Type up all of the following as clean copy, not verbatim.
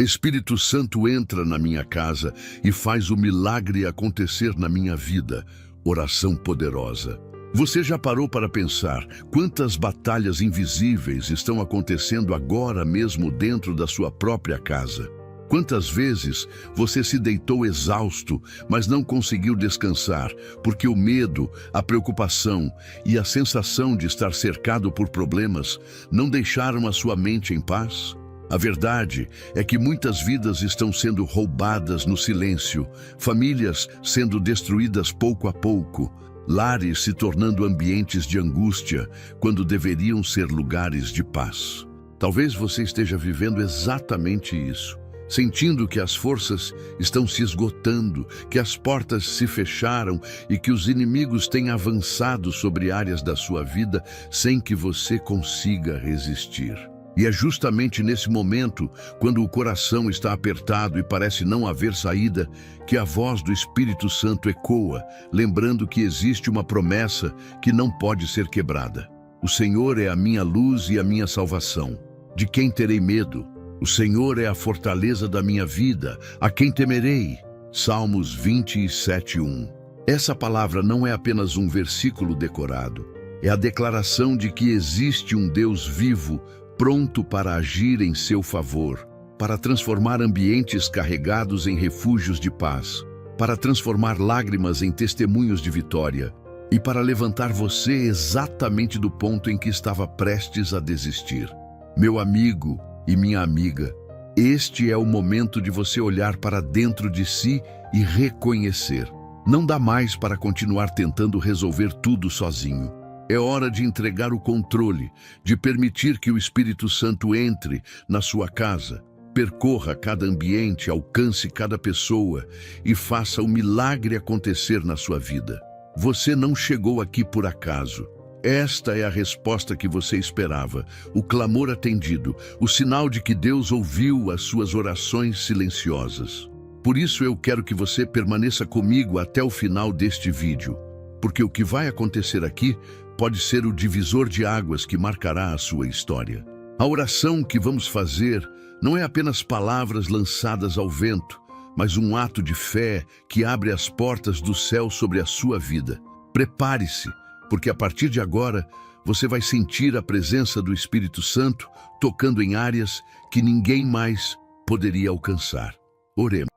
Espírito Santo entra na minha casa e faz o milagre acontecer na minha vida. Oração poderosa. Você já parou para pensar quantas batalhas invisíveis estão acontecendo agora mesmo dentro da sua própria casa? Quantas vezes você se deitou exausto, mas não conseguiu descansar, porque o medo, a preocupação e a sensação de estar cercado por problemas não deixaram a sua mente em paz? A verdade é que muitas vidas estão sendo roubadas no silêncio, famílias sendo destruídas pouco a pouco, lares se tornando ambientes de angústia, quando deveriam ser lugares de paz. Talvez você esteja vivendo exatamente isso, sentindo que as forças estão se esgotando, que as portas se fecharam e que os inimigos têm avançado sobre áreas da sua vida sem que você consiga resistir. E é justamente nesse momento, quando o coração está apertado e parece não haver saída, que a voz do Espírito Santo ecoa, lembrando que existe uma promessa que não pode ser quebrada. O Senhor é a minha luz e a minha salvação. De quem terei medo? O Senhor é a fortaleza da minha vida. A quem temerei? Salmos 27:1. Essa palavra não é apenas um versículo decorado. É a declaração de que existe um Deus vivo, pronto para agir em seu favor, para transformar ambientes carregados em refúgios de paz, para transformar lágrimas em testemunhos de vitória e para levantar você exatamente do ponto em que estava prestes a desistir. Meu amigo e minha amiga, este é o momento de você olhar para dentro de si e reconhecer. Não dá mais para continuar tentando resolver tudo sozinho. É hora de entregar o controle, de permitir que o Espírito Santo entre na sua casa, percorra cada ambiente, alcance cada pessoa e faça o milagre acontecer na sua vida. Você não chegou aqui por acaso. Esta é a resposta que você esperava, o clamor atendido, o sinal de que Deus ouviu as suas orações silenciosas. Por isso eu quero que você permaneça comigo até o final deste vídeo, porque o que vai acontecer aqui pode ser o divisor de águas que marcará a sua história. A oração que vamos fazer não é apenas palavras lançadas ao vento, mas um ato de fé que abre as portas do céu sobre a sua vida. Prepare-se, porque a partir de agora você vai sentir a presença do Espírito Santo tocando em áreas que ninguém mais poderia alcançar. Oremos.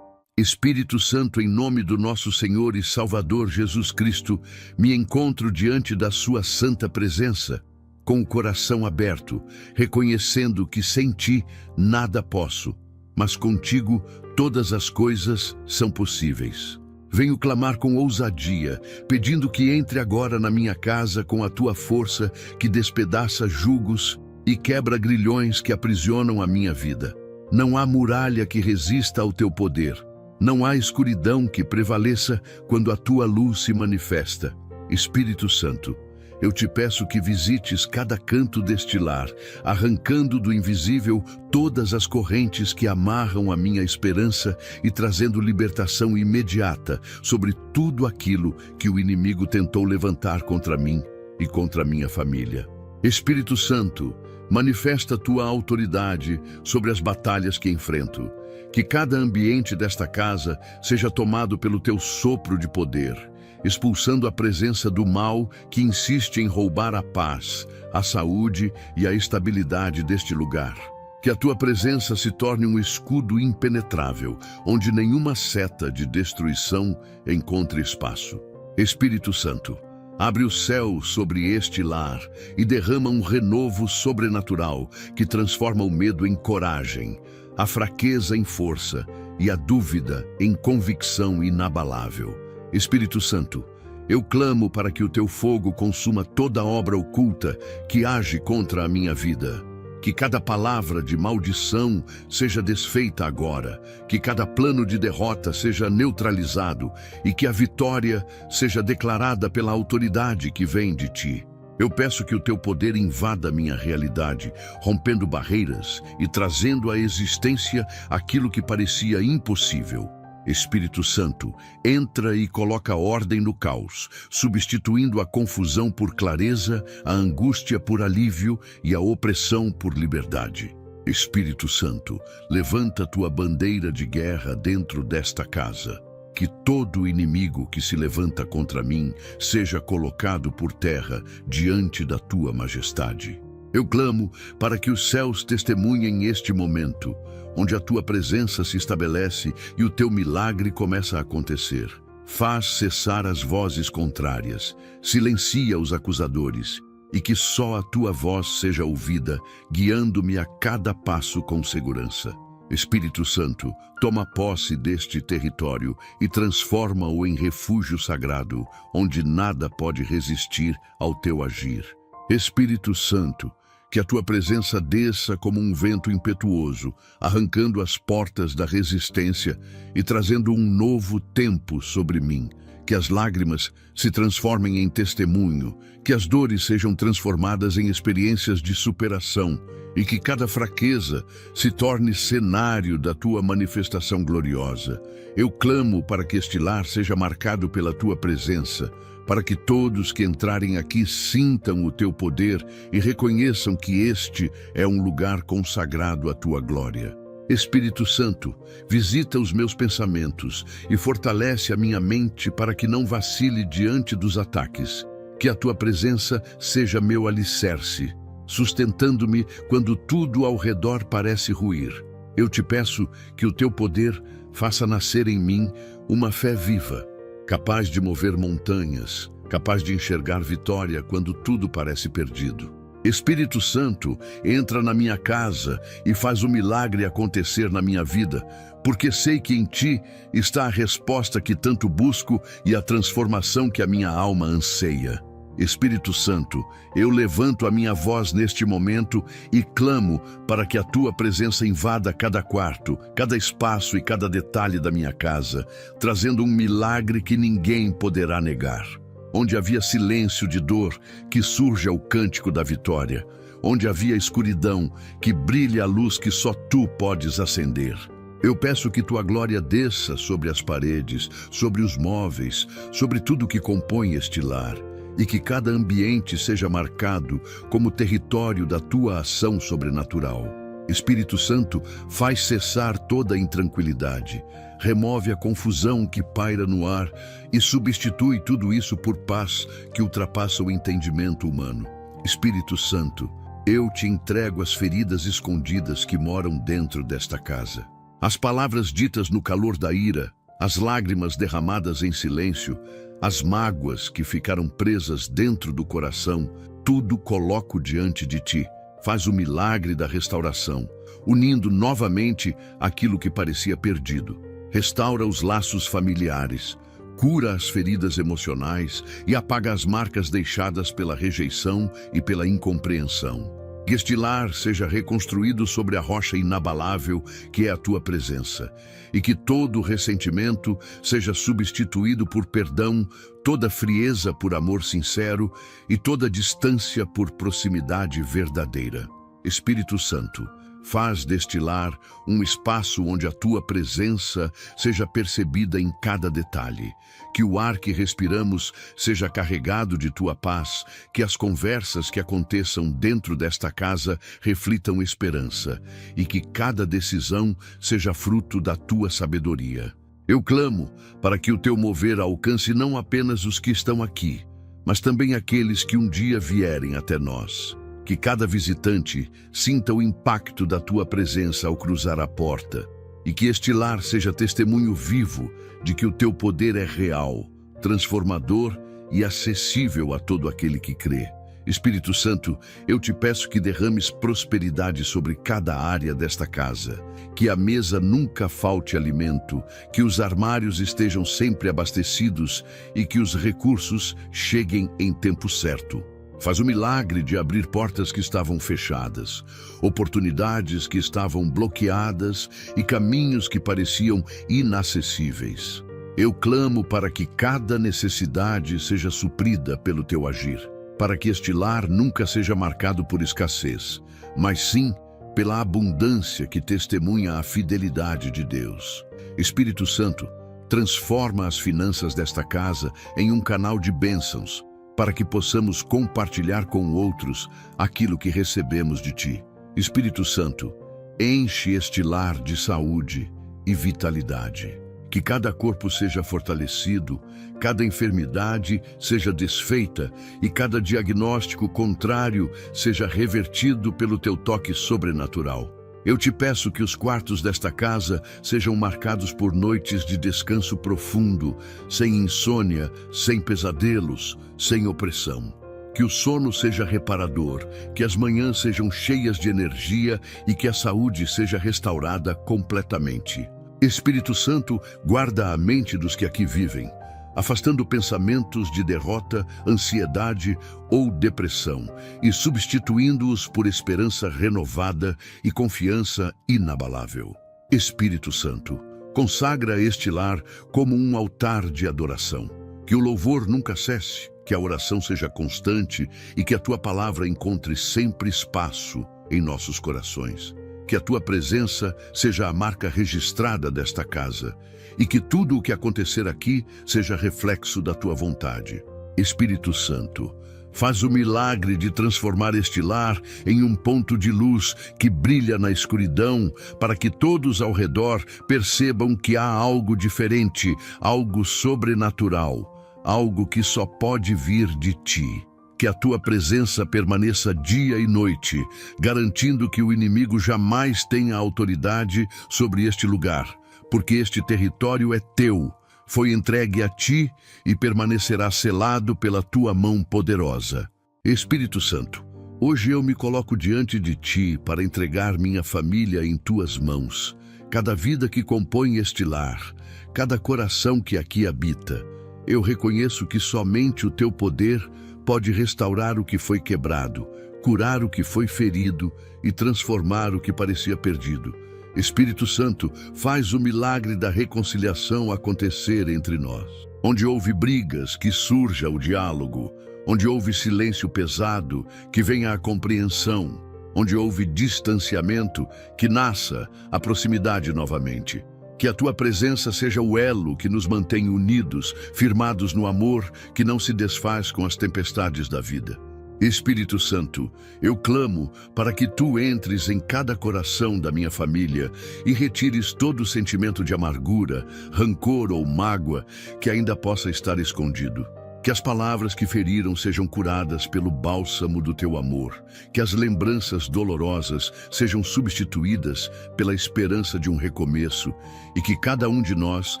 Espírito Santo, em nome do nosso Senhor e Salvador Jesus Cristo, me encontro diante da sua santa presença, com o coração aberto, reconhecendo que sem ti nada posso, mas contigo todas as coisas são possíveis. Venho clamar com ousadia, pedindo que entre agora na minha casa com a tua força que despedaça julgos e quebra grilhões que aprisionam a minha vida. Não há muralha que resista ao teu poder. Não há escuridão que prevaleça quando a tua luz se manifesta. Espírito Santo, eu te peço que visites cada canto deste lar, arrancando do invisível todas as correntes que amarram a minha esperança e trazendo libertação imediata sobre tudo aquilo que o inimigo tentou levantar contra mim e contra a minha família. Espírito Santo, manifesta tua autoridade sobre as batalhas que enfrento. Que cada ambiente desta casa seja tomado pelo teu sopro de poder, expulsando a presença do mal que insiste em roubar a paz, a saúde e a estabilidade deste lugar. Que a tua presença se torne um escudo impenetrável, onde nenhuma seta de destruição encontre espaço. Espírito Santo, abre o céu sobre este lar e derrama um renovo sobrenatural que transforma o medo em coragem, a fraqueza em força e a dúvida em convicção inabalável. Espírito Santo, eu clamo para que o teu fogo consuma toda obra oculta que age contra a minha vida. Que cada palavra de maldição seja desfeita agora, que cada plano de derrota seja neutralizado e que a vitória seja declarada pela autoridade que vem de ti. Eu peço que o teu poder invada minha realidade, rompendo barreiras e trazendo à existência aquilo que parecia impossível. Espírito Santo, entra e coloca ordem no caos, substituindo a confusão por clareza, a angústia por alívio e a opressão por liberdade. Espírito Santo, levanta tua bandeira de guerra dentro desta casa. Que todo inimigo que se levanta contra mim seja colocado por terra diante da tua majestade. Eu clamo para que os céus testemunhem este momento, onde a tua presença se estabelece e o teu milagre começa a acontecer. Faz cessar as vozes contrárias, silencia os acusadores, e que só a tua voz seja ouvida, guiando-me a cada passo com segurança. Espírito Santo, toma posse deste território e transforma-o em refúgio sagrado, onde nada pode resistir ao teu agir. Espírito Santo, que a tua presença desça como um vento impetuoso, arrancando as portas da resistência e trazendo um novo tempo sobre mim. Que as lágrimas se transformem em testemunho, que as dores sejam transformadas em experiências de superação e que cada fraqueza se torne cenário da tua manifestação gloriosa. Eu clamo para que este lar seja marcado pela tua presença, para que todos que entrarem aqui sintam o teu poder e reconheçam que este é um lugar consagrado à tua glória. Espírito Santo, visita os meus pensamentos e fortalece a minha mente para que não vacile diante dos ataques. Que a tua presença seja meu alicerce, sustentando-me quando tudo ao redor parece ruir. Eu te peço que o teu poder faça nascer em mim uma fé viva, capaz de mover montanhas, capaz de enxergar vitória quando tudo parece perdido. Espírito Santo, entra na minha casa e faz o milagre acontecer na minha vida, porque sei que em ti está a resposta que tanto busco e a transformação que a minha alma anseia. Espírito Santo, eu levanto a minha voz neste momento e clamo para que a tua presença invada cada quarto, cada espaço e cada detalhe da minha casa, trazendo um milagre que ninguém poderá negar. Onde havia silêncio de dor, que surja o cântico da vitória. Onde havia escuridão, que brilhe a luz que só tu podes acender. Eu peço que tua glória desça sobre as paredes, sobre os móveis, sobre tudo que compõe este lar, e que cada ambiente seja marcado como território da tua ação sobrenatural. Espírito Santo, faz cessar toda a intranquilidade, remove a confusão que paira no ar e substitui tudo isso por paz que ultrapassa o entendimento humano. Espírito Santo, eu te entrego as feridas escondidas que moram dentro desta casa. As palavras ditas no calor da ira, as lágrimas derramadas em silêncio, as mágoas que ficaram presas dentro do coração, tudo coloco diante de ti. Faz o milagre da restauração, unindo novamente aquilo que parecia perdido. Restaura os laços familiares, cura as feridas emocionais e apaga as marcas deixadas pela rejeição e pela incompreensão. Que este lar seja reconstruído sobre a rocha inabalável que é a tua presença, e que todo ressentimento seja substituído por perdão, toda frieza por amor sincero e toda distância por proximidade verdadeira. Espírito Santo, faz deste lar um espaço onde a tua presença seja percebida em cada detalhe. Que o ar que respiramos seja carregado de tua paz, que as conversas que aconteçam dentro desta casa reflitam esperança e que cada decisão seja fruto da tua sabedoria. Eu clamo para que o teu mover alcance não apenas os que estão aqui, mas também aqueles que um dia vierem até nós. Que cada visitante sinta o impacto da tua presença ao cruzar a porta e que este lar seja testemunho vivo de que o teu poder é real, transformador e acessível a todo aquele que crê. Espírito Santo, eu te peço que derrames prosperidade sobre cada área desta casa, que a mesa nunca falte alimento, que os armários estejam sempre abastecidos e que os recursos cheguem em tempo certo. Faz o milagre de abrir portas que estavam fechadas, oportunidades que estavam bloqueadas e caminhos que pareciam inacessíveis. Eu clamo para que cada necessidade seja suprida pelo teu agir, para que este lar nunca seja marcado por escassez, mas sim pela abundância que testemunha a fidelidade de Deus. Espírito Santo, Transforma as finanças desta casa em um canal de bênçãos, para que possamos compartilhar com outros aquilo que recebemos de Ti. Espírito Santo, enche este lar de saúde e vitalidade. Que cada corpo seja fortalecido, cada enfermidade seja desfeita e cada diagnóstico contrário seja revertido pelo Teu toque sobrenatural. Eu te peço que os quartos desta casa sejam marcados por noites de descanso profundo, sem insônia, sem pesadelos, sem opressão. Que o sono seja reparador, que as manhãs sejam cheias de energia e que a saúde seja restaurada completamente. Espírito Santo, guarda a mente dos que aqui vivem, afastando pensamentos de derrota, ansiedade ou depressão e substituindo-os por esperança renovada e confiança inabalável. Espírito Santo, consagra este lar como um altar de adoração. Que o louvor nunca cesse, que a oração seja constante e que a Tua palavra encontre sempre espaço em nossos corações. Que a Tua presença seja a marca registrada desta casa e que tudo o que acontecer aqui seja reflexo da Tua vontade. Espírito Santo, faz o milagre de transformar este lar em um ponto de luz que brilha na escuridão, para que todos ao redor percebam que há algo diferente, algo sobrenatural, algo que só pode vir de Ti. Que a Tua presença permaneça dia e noite, garantindo que o inimigo jamais tenha autoridade sobre este lugar, porque este território é Teu, foi entregue a Ti e permanecerá selado pela Tua mão poderosa. Espírito Santo, hoje eu me coloco diante de Ti para entregar minha família em Tuas mãos, cada vida que compõe este lar, cada coração que aqui habita. Eu reconheço que somente o Teu poder pode restaurar o que foi quebrado, curar o que foi ferido e transformar o que parecia perdido. Espírito Santo, faz o milagre da reconciliação acontecer entre nós. Onde houve brigas, que surja o diálogo. Onde houve silêncio pesado, que venha a compreensão. Onde houve distanciamento, que nasça a proximidade novamente. Que a Tua presença seja o elo que nos mantém unidos, firmados no amor que não se desfaz com as tempestades da vida. Espírito Santo, eu clamo para que Tu entres em cada coração da minha família e retires todo o sentimento de amargura, rancor ou mágoa que ainda possa estar escondido. Que as palavras que feriram sejam curadas pelo bálsamo do Teu amor. Que as lembranças dolorosas sejam substituídas pela esperança de um recomeço. E que cada um de nós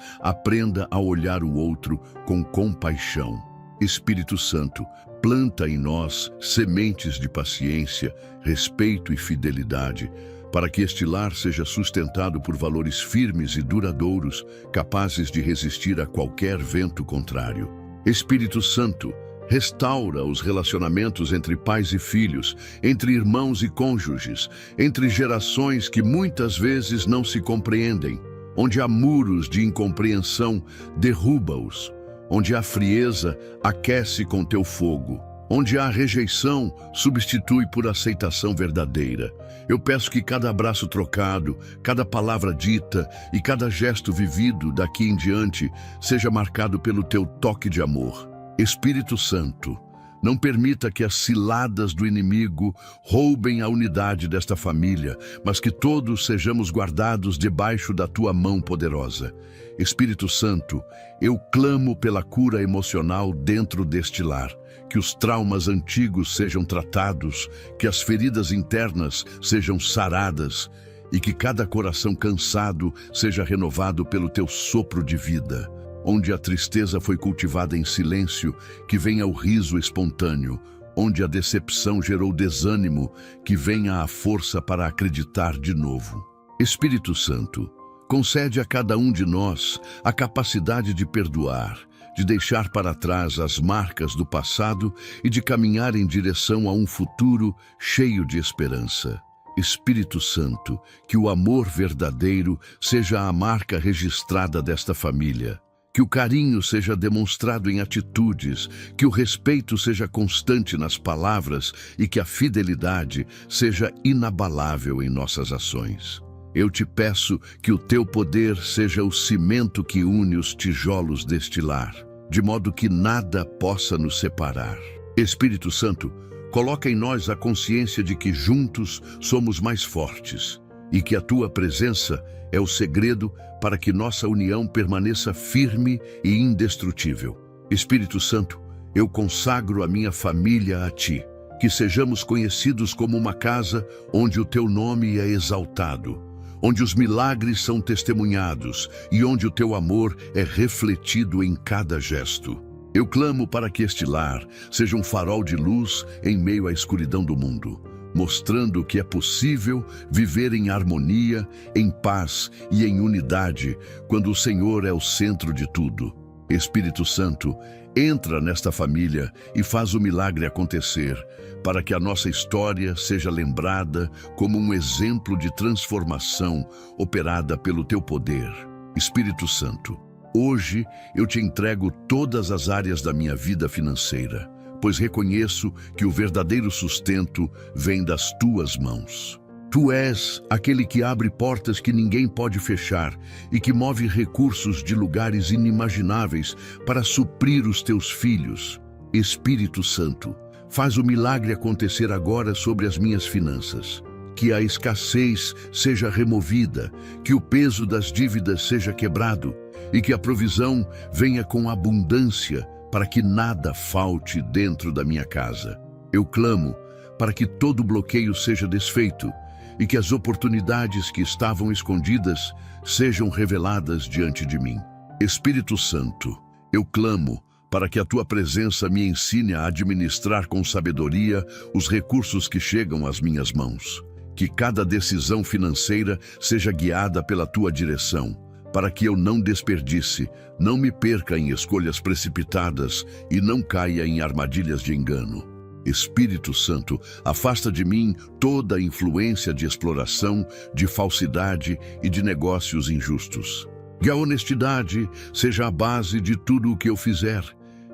aprenda a olhar o outro com compaixão. Espírito Santo, planta em nós sementes de paciência, respeito e fidelidade, para que este lar seja sustentado por valores firmes e duradouros, capazes de resistir a qualquer vento contrário. Espírito Santo, restaura os relacionamentos entre pais e filhos, entre irmãos e cônjuges, entre gerações que muitas vezes não se compreendem. Onde há muros de incompreensão, derruba-os. Onde há frieza, aquece com Teu fogo. Onde há rejeição, substitui por aceitação verdadeira. Eu peço que cada abraço trocado, cada palavra dita e cada gesto vivido daqui em diante seja marcado pelo Teu toque de amor. Espírito Santo, não permita que as ciladas do inimigo roubem a unidade desta família, mas que todos sejamos guardados debaixo da Tua mão poderosa. Espírito Santo, eu clamo pela cura emocional dentro deste lar. Que os traumas antigos sejam tratados, que as feridas internas sejam saradas e que cada coração cansado seja renovado pelo Teu sopro de vida. Onde a tristeza foi cultivada em silêncio, que venha o riso espontâneo. Onde a decepção gerou desânimo, que venha a força para acreditar de novo. Espírito Santo, concede a cada um de nós a capacidade de perdoar, de deixar para trás as marcas do passado e de caminhar em direção a um futuro cheio de esperança. Espírito Santo, que o amor verdadeiro seja a marca registrada desta família. Que o carinho seja demonstrado em atitudes, que o respeito seja constante nas palavras e que a fidelidade seja inabalável em nossas ações. Eu te peço que o teu poder seja o cimento que une os tijolos deste lar, de modo que nada possa nos separar. Espírito Santo, coloca em nós a consciência de que juntos somos mais fortes e que a tua presença é o segredo para que nossa união permaneça firme e indestrutível. Espírito Santo, eu consagro a minha família a ti, que sejamos conhecidos como uma casa onde o teu nome é exaltado, onde os milagres são testemunhados e onde o teu amor é refletido em cada gesto. Eu clamo para que este lar seja um farol de luz em meio à escuridão do mundo, mostrando que é possível viver em harmonia, em paz e em unidade quando o Senhor é o centro de tudo. Espírito Santo, entra nesta família e faz o milagre acontecer, para que a nossa história seja lembrada como um exemplo de transformação operada pelo teu poder. Espírito Santo, hoje eu te entrego todas as áreas da minha vida financeira, pois reconheço que o verdadeiro sustento vem das tuas mãos. Tu és aquele que abre portas que ninguém pode fechar e que move recursos de lugares inimagináveis para suprir os teus filhos. Espírito Santo, faz o milagre acontecer agora sobre as minhas finanças. Que a escassez seja removida, que o peso das dívidas seja quebrado e que a provisão venha com abundância para que nada falte dentro da minha casa. Eu clamo para que todo bloqueio seja desfeito e que as oportunidades que estavam escondidas sejam reveladas diante de mim. Espírito Santo, eu clamo para que a tua presença me ensine a administrar com sabedoria os recursos que chegam às minhas mãos. Que cada decisão financeira seja guiada pela tua direção, para que eu não desperdice, não me perca em escolhas precipitadas e não caia em armadilhas de engano. Espírito Santo, afasta de mim toda a influência de exploração, de falsidade e de negócios injustos. Que a honestidade seja a base de tudo o que eu fizer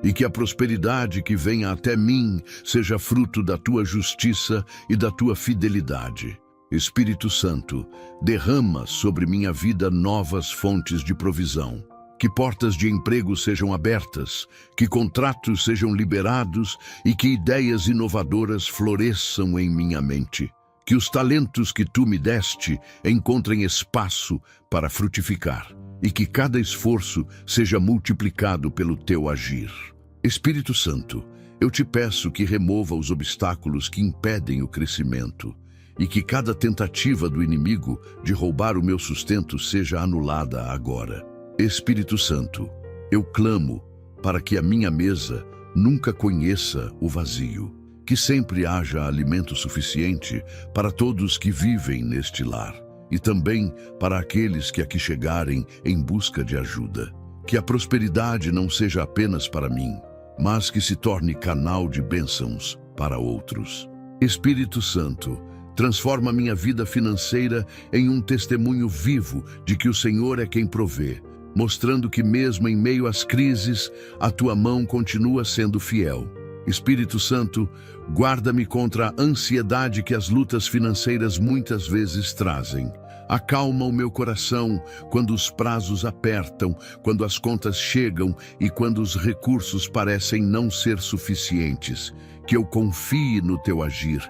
e que a prosperidade que venha até mim seja fruto da tua justiça e da tua fidelidade. Espírito Santo, derrama sobre minha vida novas fontes de provisão. Que portas de emprego sejam abertas, que contratos sejam liberados e que ideias inovadoras floresçam em minha mente. Que os talentos que tu me deste encontrem espaço para frutificar e que cada esforço seja multiplicado pelo teu agir. Espírito Santo, eu te peço que remova os obstáculos que impedem o crescimento e que cada tentativa do inimigo de roubar o meu sustento seja anulada agora. Espírito Santo, eu clamo para que a minha mesa nunca conheça o vazio, que sempre haja alimento suficiente para todos que vivem neste lar e também para aqueles que aqui chegarem em busca de ajuda. Que a prosperidade não seja apenas para mim, mas que se torne canal de bênçãos para outros. Espírito Santo, transforma minha vida financeira em um testemunho vivo de que o Senhor é quem provê, mostrando que mesmo em meio às crises, a tua mão continua sendo fiel. Espírito Santo, guarda-me contra a ansiedade que as lutas financeiras muitas vezes trazem. Acalma o meu coração quando os prazos apertam, quando as contas chegam e quando os recursos parecem não ser suficientes. Que eu confie no teu agir,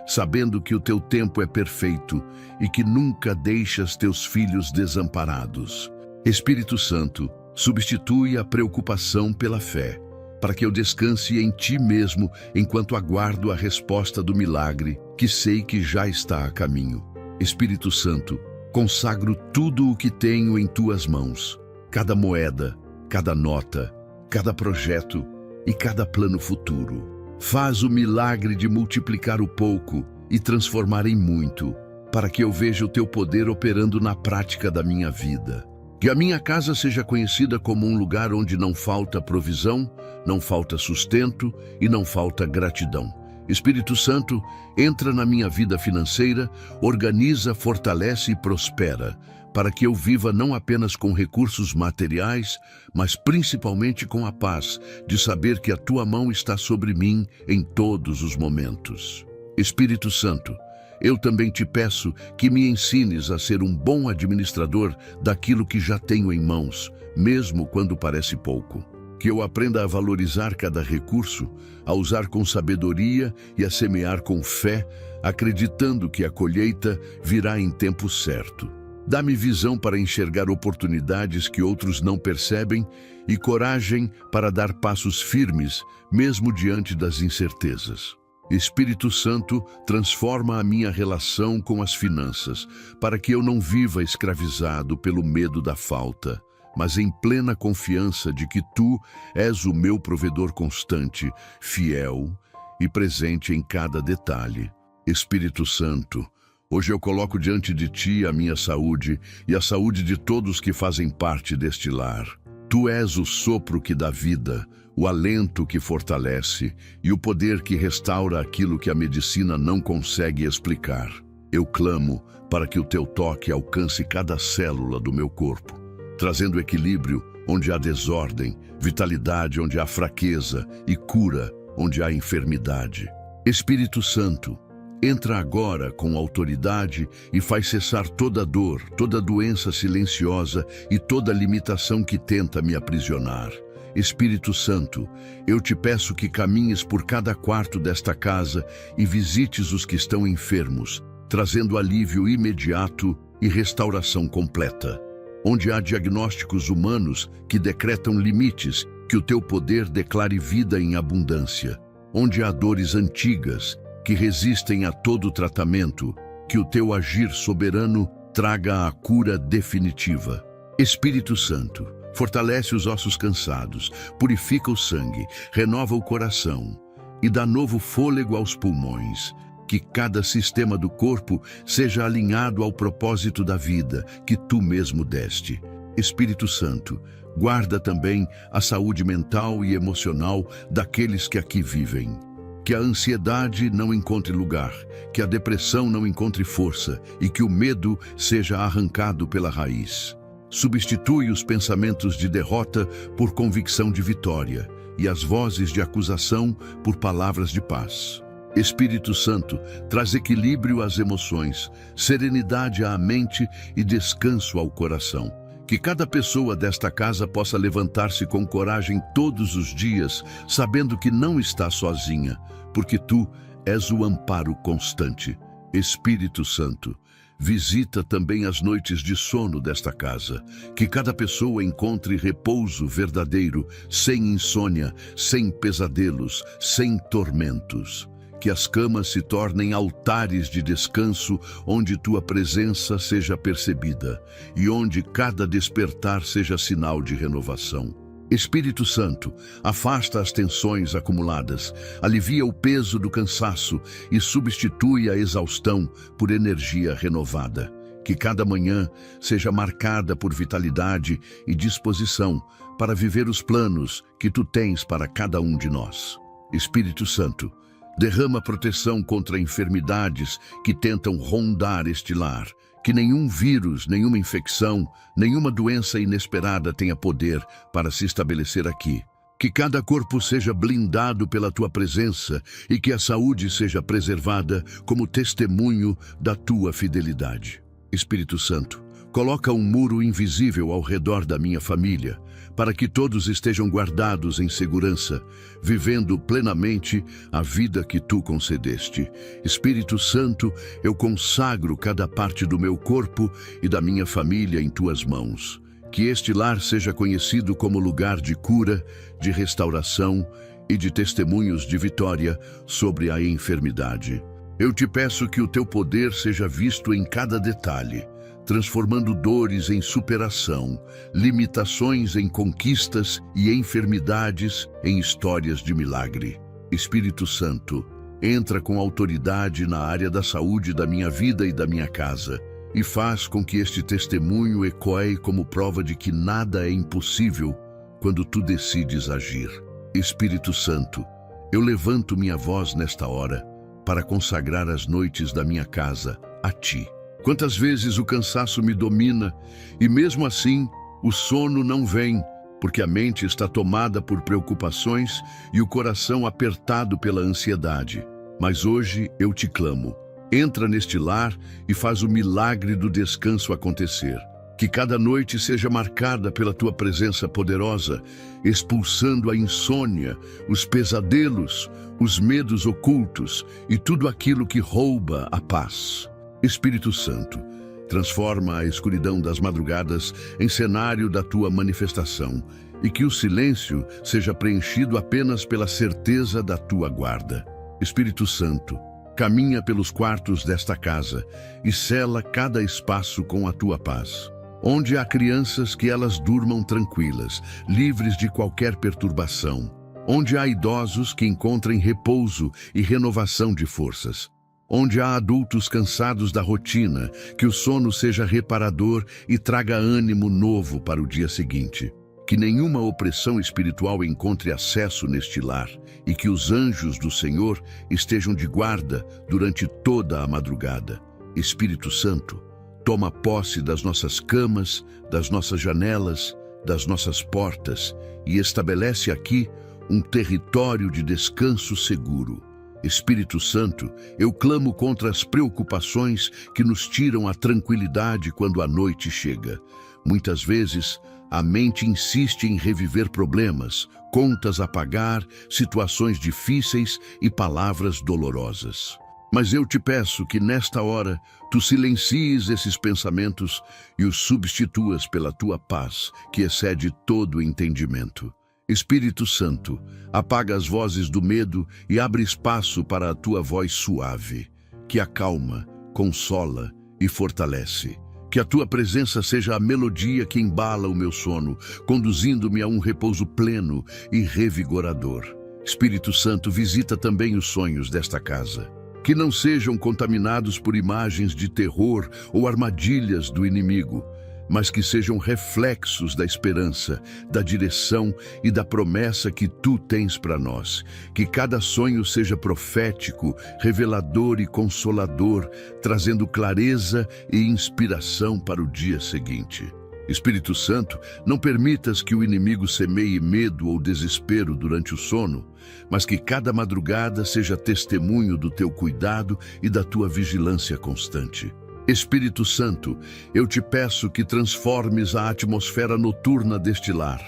sabendo que o teu tempo é perfeito e que nunca deixas teus filhos desamparados. Espírito Santo, substitui a preocupação pela fé, para que eu descanse em ti mesmo enquanto aguardo a resposta do milagre, que sei que já está a caminho. Espírito Santo, consagro tudo o que tenho em tuas mãos, cada moeda, cada nota, cada projeto e cada plano futuro. Faz o milagre de multiplicar o pouco e transformar em muito, para que eu veja o teu poder operando na prática da minha vida. Que a minha casa seja conhecida como um lugar onde não falta provisão, não falta sustento e não falta gratidão. Espírito Santo, entra na minha vida financeira, organiza, fortalece e prospera, para que eu viva não apenas com recursos materiais, mas principalmente com a paz de saber que a tua mão está sobre mim em todos os momentos. Espírito Santo, eu também te peço que me ensines a ser um bom administrador daquilo que já tenho em mãos, mesmo quando parece pouco. Que eu aprenda a valorizar cada recurso, a usar com sabedoria e a semear com fé, acreditando que a colheita virá em tempo certo. Dá-me visão para enxergar oportunidades que outros não percebem e coragem para dar passos firmes, mesmo diante das incertezas. Espírito Santo, transforma a minha relação com as finanças, para que eu não viva escravizado pelo medo da falta, mas em plena confiança de que Tu és o meu provedor constante, fiel e presente em cada detalhe. Espírito Santo, hoje eu coloco diante de Ti a minha saúde e a saúde de todos que fazem parte deste lar. Tu és o sopro que dá vida, o alento que fortalece e o poder que restaura aquilo que a medicina não consegue explicar. Eu clamo para que o Teu toque alcance cada célula do meu corpo, trazendo equilíbrio onde há desordem, vitalidade onde há fraqueza e cura onde há enfermidade. Espírito Santo, entra agora com autoridade e faz cessar toda dor, toda doença silenciosa e toda limitação que tenta me aprisionar. Espírito Santo, eu te peço que caminhes por cada quarto desta casa e visites os que estão enfermos, trazendo alívio imediato e restauração completa. Onde há diagnósticos humanos que decretam limites, que o teu poder declare vida em abundância. Onde há dores antigas que resistem a todo tratamento, que o teu agir soberano traga a cura definitiva. Espírito Santo, fortalece os ossos cansados, purifica o sangue, renova o coração e dá novo fôlego aos pulmões. Que cada sistema do corpo seja alinhado ao propósito da vida que Tu mesmo deste. Espírito Santo, guarda também a saúde mental e emocional daqueles que aqui vivem. Que a ansiedade não encontre lugar, que a depressão não encontre força e que o medo seja arrancado pela raiz. Substitui os pensamentos de derrota por convicção de vitória e as vozes de acusação por palavras de paz. Espírito Santo, traz equilíbrio às emoções, serenidade à mente e descanso ao coração. Que cada pessoa desta casa possa levantar-se com coragem todos os dias, sabendo que não está sozinha, porque Tu és o amparo constante. Espírito Santo, visita também as noites de sono desta casa. Que cada pessoa encontre repouso verdadeiro, sem insônia, sem pesadelos, sem tormentos. Que as camas se tornem altares de descanso, onde Tua presença seja percebida e onde cada despertar seja sinal de renovação. Espírito Santo, afasta as tensões acumuladas, alivia o peso do cansaço e substitui a exaustão por energia renovada. Que cada manhã seja marcada por vitalidade e disposição para viver os planos que Tu tens para cada um de nós. Espírito Santo, derrama proteção contra enfermidades que tentam rondar este lar. Que nenhum vírus, nenhuma infecção, nenhuma doença inesperada tenha poder para se estabelecer aqui. Que cada corpo seja blindado pela Tua presença e que a saúde seja preservada como testemunho da Tua fidelidade. Espírito Santo, coloca um muro invisível ao redor da minha família, para que todos estejam guardados em segurança, vivendo plenamente a vida que Tu concedeste. Espírito Santo, eu consagro cada parte do meu corpo e da minha família em Tuas mãos. Que este lar seja conhecido como lugar de cura, de restauração e de testemunhos de vitória sobre a enfermidade. Eu te peço que o Teu poder seja visto em cada detalhe, transformando dores em superação, limitações em conquistas e enfermidades em histórias de milagre. Espírito Santo, entra com autoridade na área da saúde da minha vida e da minha casa e faz com que este testemunho ecoe como prova de que nada é impossível quando Tu decides agir. Espírito Santo, eu levanto minha voz nesta hora para consagrar as noites da minha casa a Ti. Quantas vezes o cansaço me domina e mesmo assim o sono não vem, porque a mente está tomada por preocupações e o coração apertado pela ansiedade. Mas hoje eu te clamo, Entra neste lar e faz o milagre do descanso acontecer. Que cada noite seja marcada pela tua presença poderosa, expulsando a insônia, os pesadelos, os medos ocultos e tudo aquilo que rouba a paz. Espírito Santo, transforma a escuridão das madrugadas em cenário da tua manifestação e que o silêncio seja preenchido apenas pela certeza da tua guarda. Espírito Santo, caminha pelos quartos desta casa e sela cada espaço com a tua paz. Onde há crianças, que elas durmam tranquilas, livres de qualquer perturbação. Onde há idosos, que encontrem repouso e renovação de forças. Onde há adultos cansados da rotina, que o sono seja reparador e traga ânimo novo para o dia seguinte. Que nenhuma opressão espiritual encontre acesso neste lar e que os anjos do Senhor estejam de guarda durante toda a madrugada. Espírito Santo, toma posse das nossas camas, das nossas janelas, das nossas portas e estabelece aqui um território de descanso seguro. Espírito Santo, eu clamo contra as preocupações que nos tiram a tranquilidade quando a noite chega. Muitas vezes, a mente insiste em reviver problemas, contas a pagar, situações difíceis e palavras dolorosas. Mas eu te peço que nesta hora tu silencies esses pensamentos e os substituas pela tua paz, que excede todo o entendimento. Espírito Santo, apaga as vozes do medo e abre espaço para a tua voz suave, que acalma, consola e fortalece. Que a tua presença seja a melodia que embala o meu sono, conduzindo-me a um repouso pleno e revigorador. Espírito Santo, visita também os sonhos desta casa. Que não sejam contaminados por imagens de terror ou armadilhas do inimigo, mas que sejam reflexos da esperança, da direção e da promessa que tu tens para nós. Que cada sonho seja profético, revelador e consolador, trazendo clareza e inspiração para o dia seguinte. Espírito Santo, não permitas que o inimigo semeie medo ou desespero durante o sono, mas que cada madrugada seja testemunho do teu cuidado e da tua vigilância constante. Espírito Santo, eu te peço que transformes a atmosfera noturna deste lar.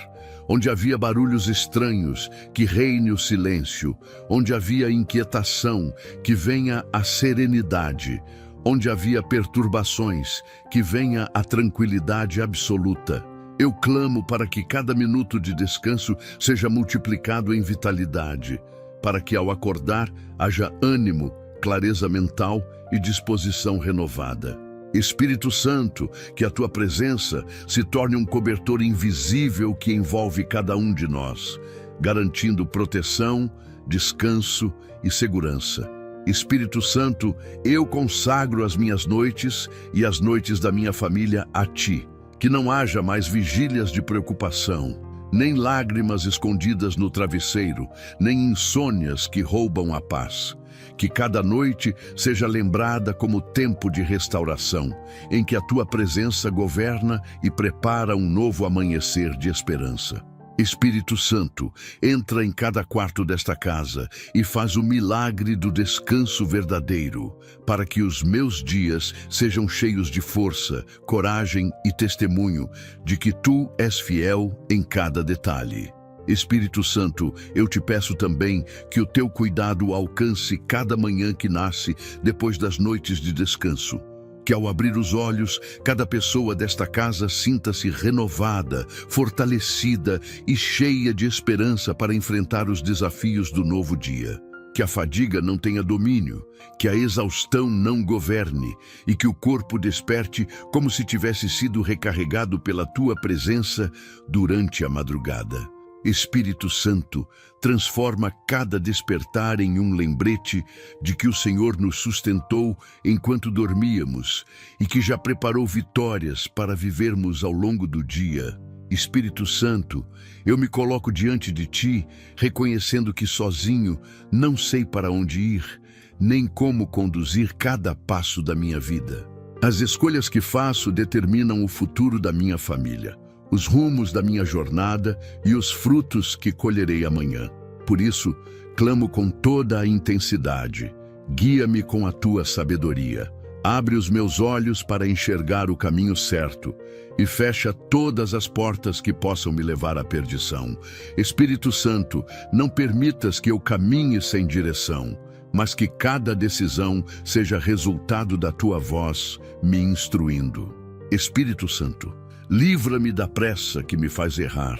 Onde havia barulhos estranhos, que reine o silêncio. Onde havia inquietação, que venha a serenidade. Onde havia perturbações, que venha a tranquilidade absoluta. Eu clamo para que cada minuto de descanso seja multiplicado em vitalidade, para que ao acordar haja ânimo, clareza mental e disposição renovada. Espírito Santo, que a tua presença se torne um cobertor invisível que envolve cada um de nós, garantindo proteção, descanso e segurança. Espírito Santo, eu consagro as minhas noites e as noites da minha família a ti. Que não haja mais vigílias de preocupação, nem lágrimas escondidas no travesseiro, nem insônias que roubam a paz. Que cada noite seja lembrada como tempo de restauração, em que a tua presença governa e prepara um novo amanhecer de esperança. Espírito Santo, entra em cada quarto desta casa e faz o milagre do descanso verdadeiro, para que os meus dias sejam cheios de força, coragem e testemunho de que tu és fiel em cada detalhe. Espírito Santo, eu te peço também que o teu cuidado alcance cada manhã que nasce depois das noites de descanso. Que ao abrir os olhos, cada pessoa desta casa sinta-se renovada, fortalecida e cheia de esperança para enfrentar os desafios do novo dia. Que a fadiga não tenha domínio, que a exaustão não governe e que o corpo desperte como se tivesse sido recarregado pela tua presença durante a madrugada. Espírito Santo, transforma cada despertar em um lembrete de que o Senhor nos sustentou enquanto dormíamos e que já preparou vitórias para vivermos ao longo do dia. Espírito Santo, eu me coloco diante de ti, reconhecendo que sozinho não sei para onde ir, nem como conduzir cada passo da minha vida. As escolhas que faço determinam o futuro da minha família, os rumos da minha jornada e os frutos que colherei amanhã. Por isso, clamo com toda a intensidade: guia-me com a tua sabedoria. Abre os meus olhos para enxergar o caminho certo e fecha todas as portas que possam me levar à perdição. Espírito Santo, não permitas que eu caminhe sem direção, mas que cada decisão seja resultado da tua voz me instruindo. Espírito Santo, livra-me da pressa que me faz errar,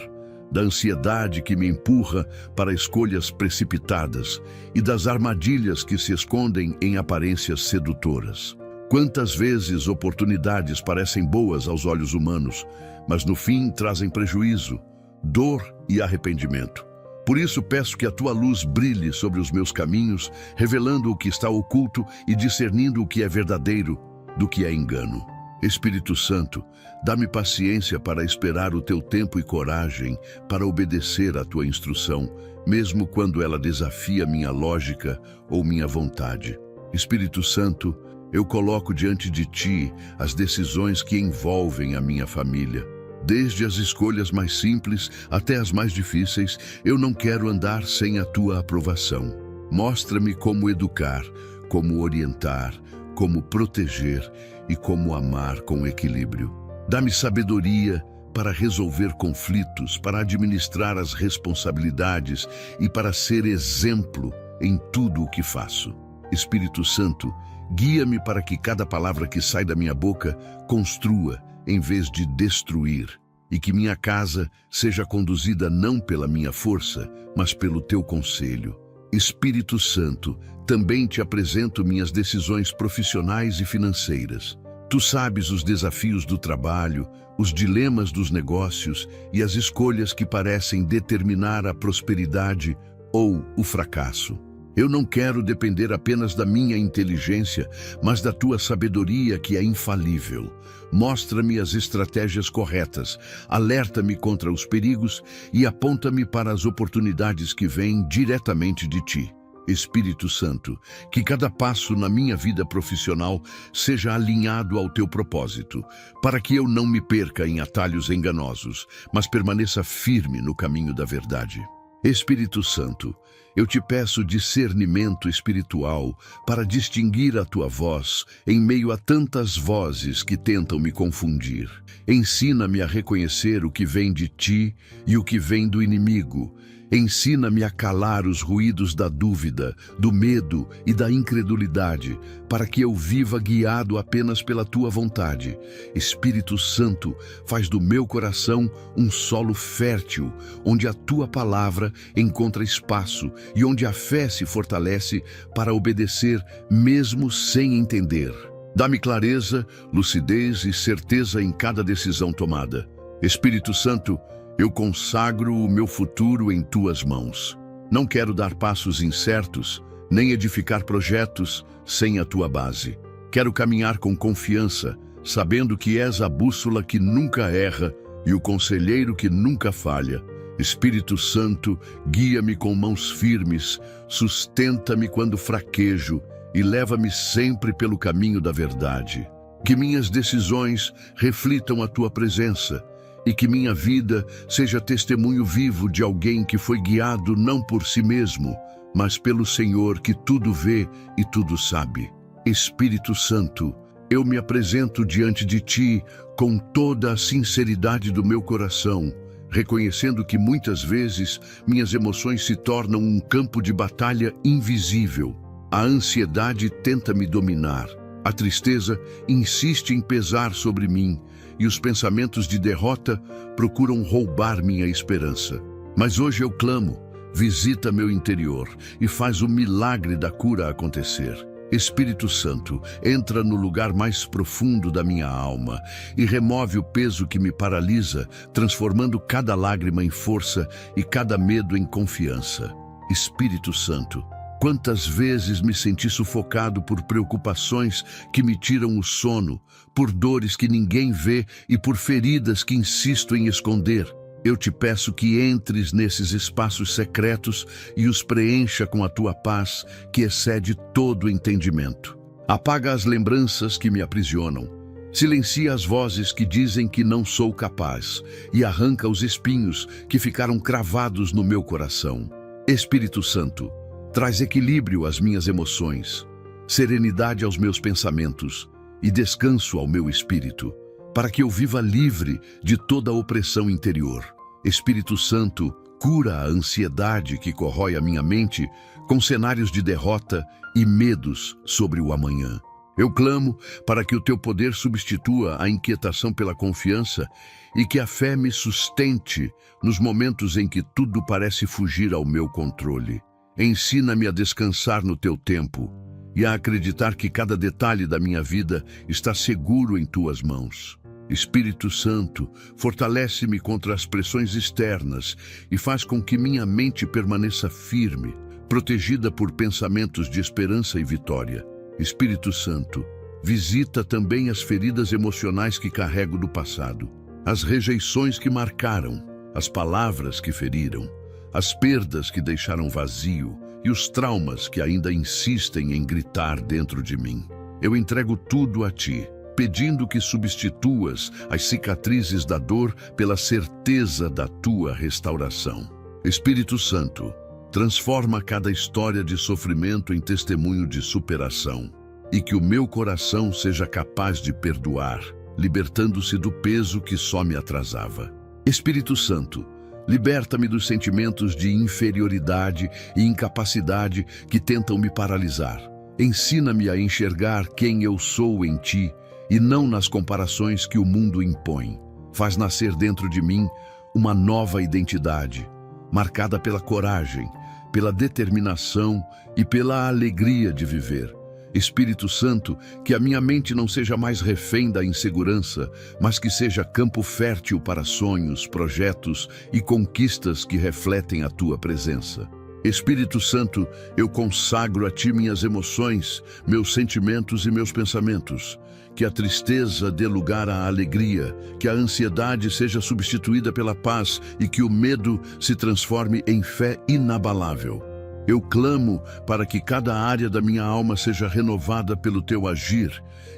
da ansiedade que me empurra para escolhas precipitadas e das armadilhas que se escondem em aparências sedutoras. Quantas vezes oportunidades parecem boas aos olhos humanos, mas no fim trazem prejuízo, dor e arrependimento. Por isso peço que a tua luz brilhe sobre os meus caminhos, revelando o que está oculto e discernindo o que é verdadeiro do que é engano. Espírito Santo, dá-me paciência para esperar o teu tempo e coragem para obedecer à tua instrução, mesmo quando ela desafia minha lógica ou minha vontade. Espírito Santo, eu coloco diante de ti as decisões que envolvem a minha família. Desde as escolhas mais simples até as mais difíceis, eu não quero andar sem a tua aprovação. Mostra-me como educar, como orientar, como proteger e como amar com equilíbrio. Dá-me sabedoria para resolver conflitos, para administrar as responsabilidades e para ser exemplo em tudo o que faço. Espírito Santo, guia-me para que cada palavra que sai da minha boca construa em vez de destruir, e que minha casa seja conduzida não pela minha força, mas pelo teu conselho. Espírito Santo, também te apresento minhas decisões profissionais e financeiras. Tu sabes os desafios do trabalho, os dilemas dos negócios e as escolhas que parecem determinar a prosperidade ou o fracasso. Eu não quero depender apenas da minha inteligência, mas da tua sabedoria que é infalível. Mostra-me as estratégias corretas, alerta-me contra os perigos e aponta-me para as oportunidades que vêm diretamente de ti. Espírito Santo, que cada passo na minha vida profissional seja alinhado ao teu propósito, para que eu não me perca em atalhos enganosos, mas permaneça firme no caminho da verdade. Espírito Santo, eu te peço discernimento espiritual para distinguir a tua voz em meio a tantas vozes que tentam me confundir. Ensina-me a reconhecer o que vem de ti e o que vem do inimigo. Ensina-me a calar os ruídos da dúvida, do medo e da incredulidade, para que eu viva guiado apenas pela tua vontade. Espírito Santo, faz do meu coração um solo fértil, onde a tua palavra encontra espaço e onde a fé se fortalece para obedecer mesmo sem entender. Dá-me clareza, lucidez e certeza em cada decisão tomada. Espírito Santo, eu consagro o meu futuro em tuas mãos. Não quero dar passos incertos, nem edificar projetos sem a tua base. Quero caminhar com confiança, sabendo que és a bússola que nunca erra e o conselheiro que nunca falha. Espírito Santo, guia-me com mãos firmes, sustenta-me quando fraquejo e leva-me sempre pelo caminho da verdade. Que minhas decisões reflitam a tua presença, e que minha vida seja testemunho vivo de alguém que foi guiado não por si mesmo, mas pelo Senhor que tudo vê e tudo sabe. Espírito Santo, eu me apresento diante de ti com toda a sinceridade do meu coração, reconhecendo que muitas vezes minhas emoções se tornam um campo de batalha invisível. A ansiedade tenta me dominar, a tristeza insiste em pesar sobre mim, e os pensamentos de derrota procuram roubar minha esperança. Mas hoje eu clamo, visita meu interior e faz o milagre da cura acontecer. Espírito Santo, entra no lugar mais profundo da minha alma e remove o peso que me paralisa, transformando cada lágrima em força e cada medo em confiança. Espírito Santo, quantas vezes me senti sufocado por preocupações que me tiram o sono, por dores que ninguém vê e por feridas que insisto em esconder. Eu te peço que entres nesses espaços secretos e os preencha com a tua paz, que excede todo entendimento. Apaga as lembranças que me aprisionam. Silencia as vozes que dizem que não sou capaz e arranca os espinhos que ficaram cravados no meu coração. Espírito Santo, traz equilíbrio às minhas emoções. serenidade aos meus pensamentos e descanso ao meu espírito, para que eu viva livre de toda a opressão interior. Espírito Santo, cura a ansiedade que corrói a minha mente com cenários de derrota e medos sobre o amanhã. Eu clamo para que o teu poder substitua a inquietação pela confiança e que a fé me sustente nos momentos em que tudo parece fugir ao meu controle. Ensina-me a descansar no teu tempo e a acreditar que cada detalhe da minha vida está seguro em tuas mãos. Espírito Santo, fortalece-me contra as pressões externas e faz com que minha mente permaneça firme, protegida por pensamentos de esperança e vitória. Espírito Santo, visita também as feridas emocionais que carrego do passado, as rejeições que marcaram, as palavras que feriram, as perdas que deixaram vazio e os traumas que ainda insistem em gritar dentro de mim. Eu entrego tudo a ti, pedindo que substituas as cicatrizes da dor pela certeza da tua restauração. Espírito Santo, transforma cada história de sofrimento em testemunho de superação e que o meu coração seja capaz de perdoar, libertando-se do peso que só me atrasava. Espírito Santo, liberta-me dos sentimentos de inferioridade e incapacidade que tentam me paralisar. Ensina-me a enxergar quem eu sou em ti e não nas comparações que o mundo impõe. Faz nascer dentro de mim uma nova identidade, marcada pela coragem, pela determinação e pela alegria de viver. Espírito Santo, que a minha mente não seja mais refém da insegurança, mas que seja campo fértil para sonhos, projetos e conquistas que refletem a tua presença. Espírito Santo, eu consagro a ti minhas emoções, meus sentimentos e meus pensamentos. Que a tristeza dê lugar à alegria, que a ansiedade seja substituída pela paz e que o medo se transforme em fé inabalável. Eu clamo para que cada área da minha alma seja renovada pelo teu agir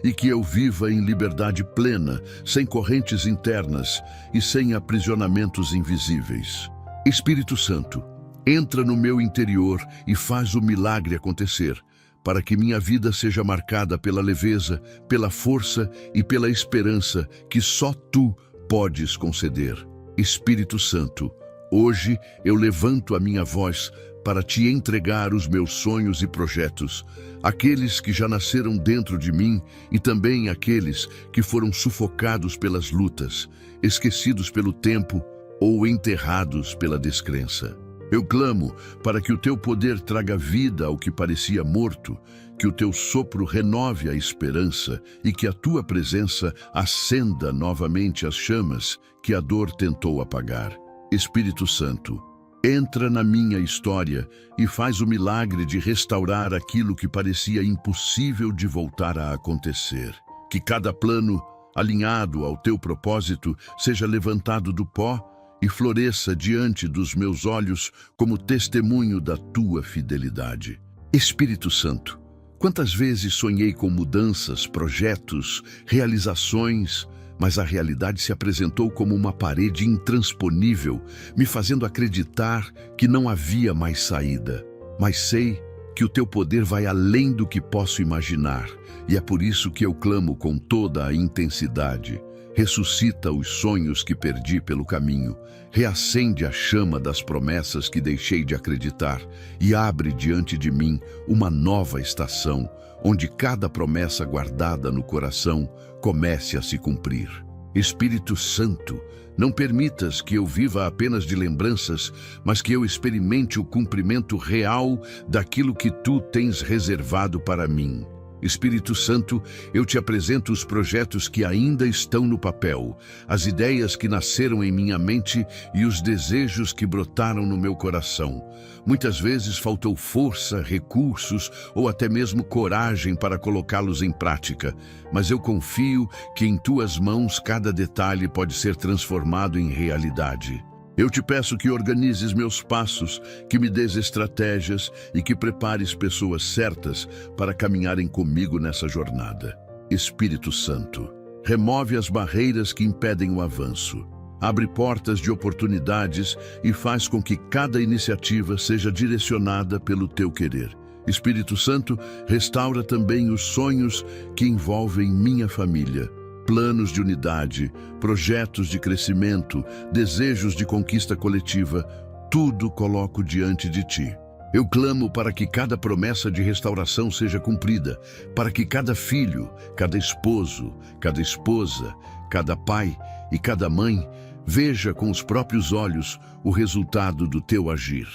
e que eu viva em liberdade plena, sem correntes internas e sem aprisionamentos invisíveis. Espírito Santo, entra no meu interior e faz o milagre acontecer, para que minha vida seja marcada pela leveza, pela força e pela esperança que só tu podes conceder. Espírito Santo, hoje eu levanto a minha voz para te entregar os meus sonhos e projetos, aqueles que já nasceram dentro de mim e também aqueles que foram sufocados pelas lutas, esquecidos pelo tempo ou enterrados pela descrença. Eu clamo para que o teu poder traga vida ao que parecia morto, que o teu sopro renove a esperança e que a tua presença acenda novamente as chamas que a dor tentou apagar. Espírito Santo, entra na minha história e faz o milagre de restaurar aquilo que parecia impossível de voltar a acontecer. Que cada plano alinhado ao teu propósito seja levantado do pó e floresça diante dos meus olhos como testemunho da tua fidelidade. Espírito Santo, quantas vezes sonhei com mudanças, projetos, realizações, mas a realidade se apresentou como uma parede intransponível, me fazendo acreditar que não havia mais saída. Mas sei que o teu poder vai além do que posso imaginar, e é por isso que eu clamo com toda a intensidade. Ressuscita os sonhos que perdi pelo caminho, reacende a chama das promessas que deixei de acreditar e abre diante de mim uma nova estação, onde cada promessa guardada no coração comece a se cumprir. Espírito Santo, não permitas que eu viva apenas de lembranças, mas que eu experimente o cumprimento real daquilo que tu tens reservado para mim. Espírito Santo, eu te apresento os projetos que ainda estão no papel, as ideias que nasceram em minha mente e os desejos que brotaram no meu coração. Muitas vezes faltou força, recursos ou até mesmo coragem para colocá-los em prática, mas eu confio que em tuas mãos cada detalhe pode ser transformado em realidade. Eu te peço que organizes meus passos, que me des estratégias e que prepares pessoas certas para caminharem comigo nessa jornada. Espírito Santo, remove as barreiras que impedem o avanço. Abre portas de oportunidades e faz com que cada iniciativa seja direcionada pelo teu querer. Espírito Santo, restaura também os sonhos que envolvem minha família. Planos de unidade, projetos de crescimento, desejos de conquista coletiva, tudo coloco diante de ti. Eu clamo para que cada promessa de restauração seja cumprida, para que cada filho, cada esposo, cada esposa, cada pai e cada mãe veja com os próprios olhos o resultado do teu agir.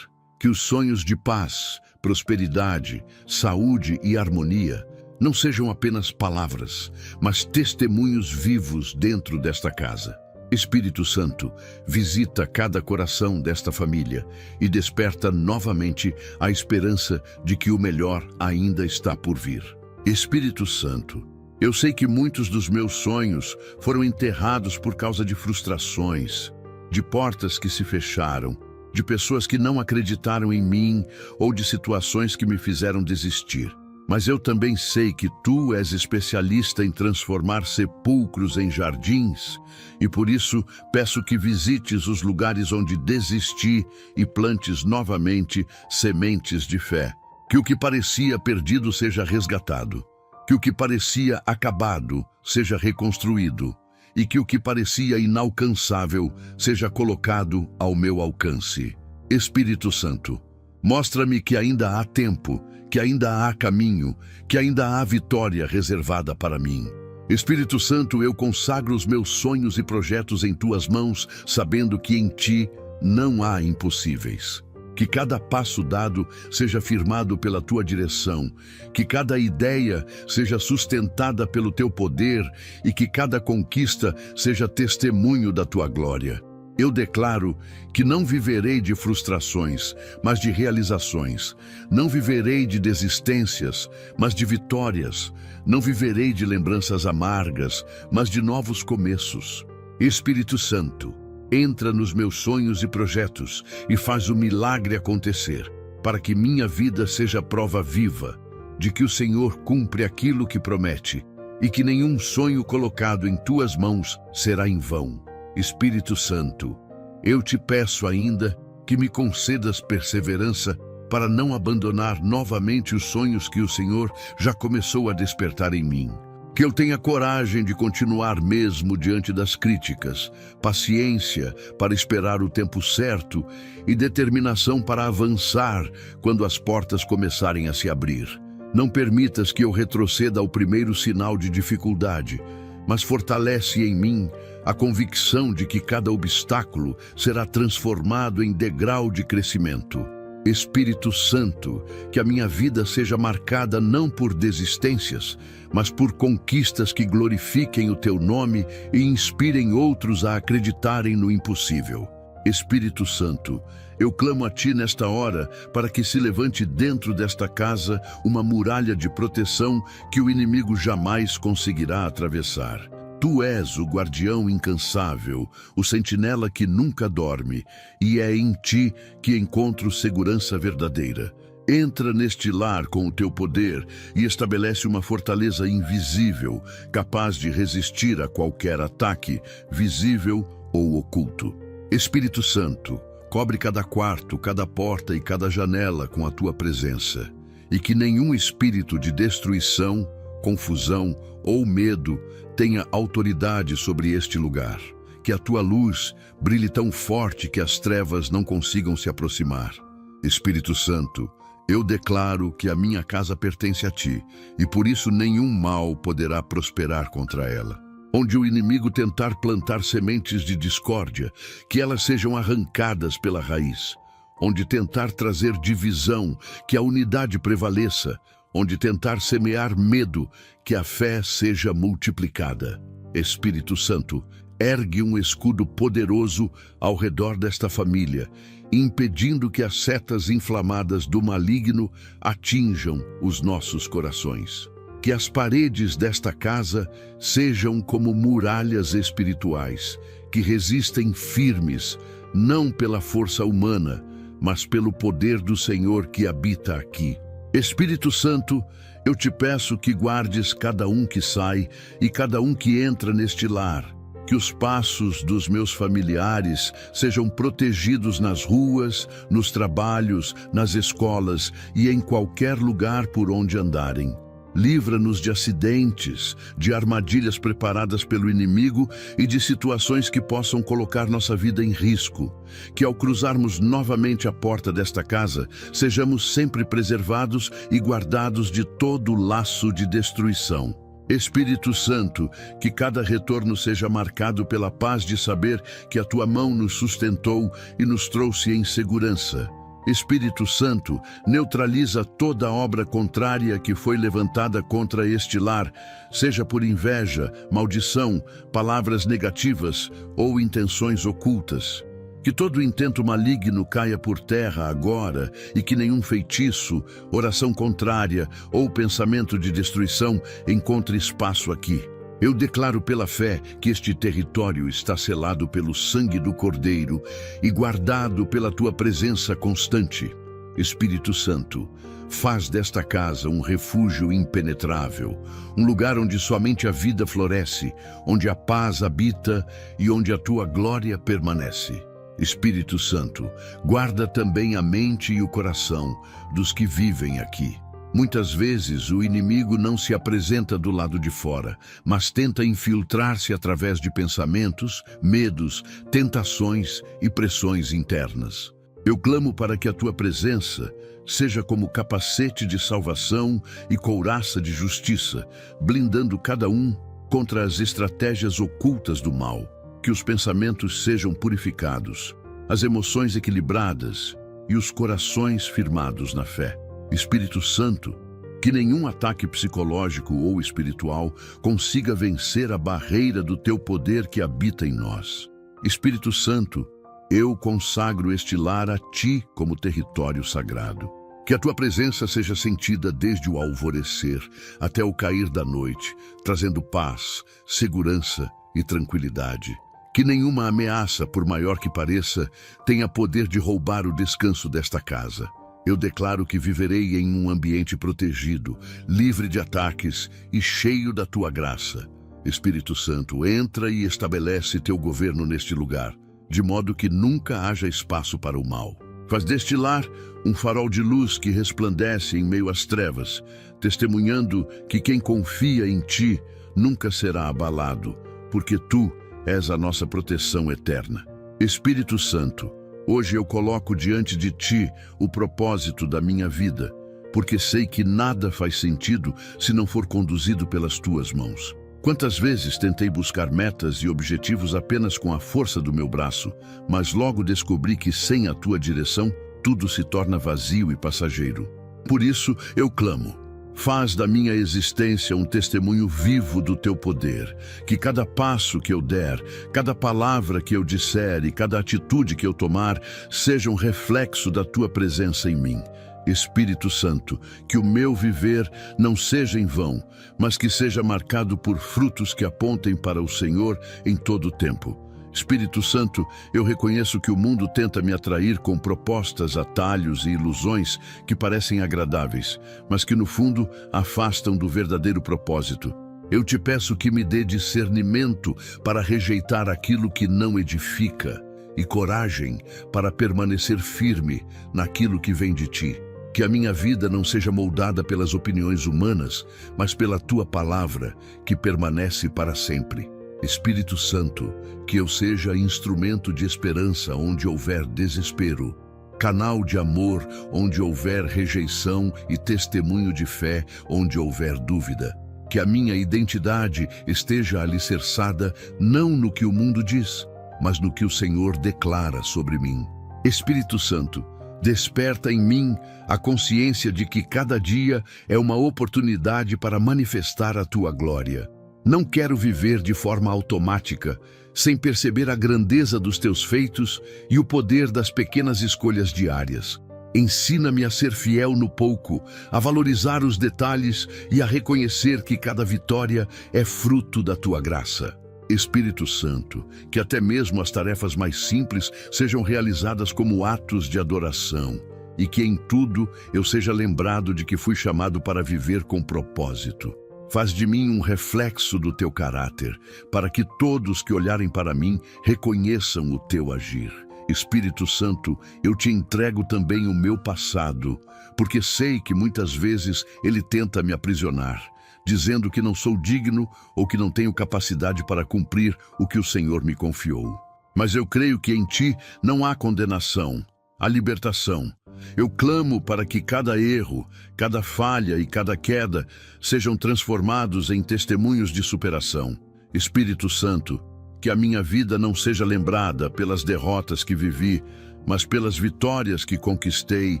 Que os sonhos de paz, prosperidade, saúde e harmonia não sejam apenas palavras, mas testemunhos vivos dentro desta casa. Espírito Santo, visita cada coração desta família e desperta novamente a esperança de que o melhor ainda está por vir. Espírito Santo, eu sei que muitos dos meus sonhos foram enterrados por causa de frustrações, de portas que se fecharam, de pessoas que não acreditaram em mim ou de situações que me fizeram desistir. Mas eu também sei que tu és especialista em transformar sepulcros em jardins, e por isso peço que visites os lugares onde desisti e plantes novamente sementes de fé. Que o que parecia perdido seja resgatado, que o que parecia acabado seja reconstruído, e que o que parecia inalcançável seja colocado ao meu alcance. Espírito Santo, mostra-me que ainda há tempo, que ainda há caminho, que ainda há vitória reservada para mim. Espírito Santo, eu consagro os meus sonhos e projetos em tuas mãos, sabendo que em ti não há impossíveis. Que cada passo dado seja firmado pela tua direção, que cada ideia seja sustentada pelo teu poder e que cada conquista seja testemunho da tua glória. Eu declaro que não viverei de frustrações, mas de realizações. Não viverei de desistências, mas de vitórias. Não viverei de lembranças amargas, mas de novos começos. Espírito Santo, entra nos meus sonhos e projetos e faz o milagre acontecer, para que minha vida seja prova viva de que o Senhor cumpre aquilo que promete e que nenhum sonho colocado em tuas mãos será em vão. Espírito Santo, eu te peço ainda que me concedas perseverança para não abandonar novamente os sonhos que o Senhor já começou a despertar em mim. Que eu tenha coragem de continuar mesmo diante das críticas, paciência para esperar o tempo certo e determinação para avançar quando as portas começarem a se abrir. Não permitas que eu retroceda ao primeiro sinal de dificuldade, mas fortalece em mim a convicção de que cada obstáculo será transformado em degrau de crescimento. Espírito Santo, que a minha vida seja marcada não por desistências, mas por conquistas que glorifiquem o teu nome e inspirem outros a acreditarem no impossível. Espírito Santo, eu clamo a ti nesta hora para que se levante dentro desta casa uma muralha de proteção que o inimigo jamais conseguirá atravessar. Tu és o guardião incansável, o sentinela que nunca dorme, e é em ti que encontro segurança verdadeira. Entra neste lar com o teu poder e estabelece uma fortaleza invisível, capaz de resistir a qualquer ataque, visível ou oculto. Espírito Santo, cobre cada quarto, cada porta e cada janela com a tua presença, e que nenhum espírito de destruição, confusão ou medo tenha autoridade sobre este lugar. Que a tua luz brilhe tão forte que as trevas não consigam se aproximar. Espírito Santo, eu declaro que a minha casa pertence a ti, e por isso nenhum mal poderá prosperar contra ela. Onde o inimigo tentar plantar sementes de discórdia, que elas sejam arrancadas pela raiz. Onde tentar trazer divisão, que a unidade prevaleça. Onde tentar semear medo, que a fé seja multiplicada. Espírito Santo, ergue um escudo poderoso ao redor desta família, impedindo que as setas inflamadas do maligno atinjam os nossos corações. Que as paredes desta casa sejam como muralhas espirituais, que resistem firmes, não pela força humana, mas pelo poder do Senhor que habita aqui. Espírito Santo, eu te peço que guardes cada um que sai e cada um que entra neste lar, que que os passos dos meus familiares sejam protegidos nas ruas, nos trabalhos, nas escolas e em qualquer lugar por onde andarem. Livra-nos de acidentes, de armadilhas preparadas pelo inimigo e de situações que possam colocar nossa vida em risco. Que ao cruzarmos novamente a porta desta casa, sejamos sempre preservados e guardados de todo laço de destruição. Espírito Santo, que cada retorno seja marcado pela paz de saber que a tua mão nos sustentou e nos trouxe em segurança. Espírito Santo, neutraliza toda obra contrária que foi levantada contra este lar, seja por inveja, maldição, palavras negativas ou intenções ocultas. Que todo intento maligno caia por terra agora e que nenhum feitiço, oração contrária ou pensamento de destruição encontre espaço aqui. Eu declaro pela fé que este território está selado pelo sangue do Cordeiro e guardado pela tua presença constante. Espírito Santo, faz desta casa um refúgio impenetrável, um lugar onde somente a vida floresce, onde a paz habita e onde a tua glória permanece. Espírito Santo, guarda também a mente e o coração dos que vivem aqui. Muitas vezes o inimigo não se apresenta do lado de fora, mas tenta infiltrar-se através de pensamentos, medos, tentações e pressões internas. Eu clamo para que a tua presença seja como capacete de salvação e couraça de justiça, blindando cada um contra as estratégias ocultas do mal. Que os pensamentos sejam purificados, as emoções equilibradas e os corações firmados na fé. Espírito Santo, que nenhum ataque psicológico ou espiritual consiga vencer a barreira do teu poder que habita em nós. Espírito Santo, eu consagro este lar a ti como território sagrado. Que a tua presença seja sentida desde o alvorecer até o cair da noite, trazendo paz, segurança e tranquilidade. Que nenhuma ameaça, por maior que pareça, tenha poder de roubar o descanso desta casa. Eu declaro que viverei em um ambiente protegido, livre de ataques e cheio da tua graça. Espírito Santo, entra e estabelece teu governo neste lugar, de modo que nunca haja espaço para o mal. Faz deste lar um farol de luz que resplandece em meio às trevas, testemunhando que quem confia em ti nunca será abalado, porque tu és a nossa proteção eterna. Espírito Santo, hoje eu coloco diante de ti o propósito da minha vida, porque sei que nada faz sentido se não for conduzido pelas tuas mãos. Quantas vezes tentei buscar metas e objetivos apenas com a força do meu braço, mas logo descobri que sem a tua direção, tudo se torna vazio e passageiro. Por isso eu clamo. Faz da minha existência um testemunho vivo do teu poder, que cada passo que eu der, cada palavra que eu disser e cada atitude que eu tomar seja um reflexo da tua presença em mim. Espírito Santo, que o meu viver não seja em vão, mas que seja marcado por frutos que apontem para o Senhor em todo o tempo. Espírito Santo, eu reconheço que o mundo tenta me atrair com propostas, atalhos e ilusões que parecem agradáveis, mas que no fundo afastam do verdadeiro propósito. Eu te peço que me dê discernimento para rejeitar aquilo que não edifica e coragem para permanecer firme naquilo que vem de ti. Que a minha vida não seja moldada pelas opiniões humanas, mas pela tua palavra, que permanece para sempre. Espírito Santo, que eu seja instrumento de esperança onde houver desespero, canal de amor onde houver rejeição e testemunho de fé onde houver dúvida. Que a minha identidade esteja alicerçada não no que o mundo diz, mas no que o Senhor declara sobre mim. Espírito Santo, desperta em mim a consciência de que cada dia é uma oportunidade para manifestar a tua glória. Não quero viver de forma automática, sem perceber a grandeza dos teus feitos e o poder das pequenas escolhas diárias. Ensina-me a ser fiel no pouco, a valorizar os detalhes e a reconhecer que cada vitória é fruto da tua graça. Espírito Santo, que até mesmo as tarefas mais simples sejam realizadas como atos de adoração e que em tudo eu seja lembrado de que fui chamado para viver com propósito. Faz de mim um reflexo do teu caráter, para que todos que olharem para mim reconheçam o teu agir. Espírito Santo, eu te entrego também o meu passado, porque sei que muitas vezes ele tenta me aprisionar, dizendo que não sou digno ou que não tenho capacidade para cumprir o que o Senhor me confiou. Mas eu creio que em ti não há condenação, há libertação. Eu clamo para que cada erro, cada falha e cada queda sejam transformados em testemunhos de superação. Espírito Santo, que a minha vida não seja lembrada pelas derrotas que vivi, mas pelas vitórias que conquistei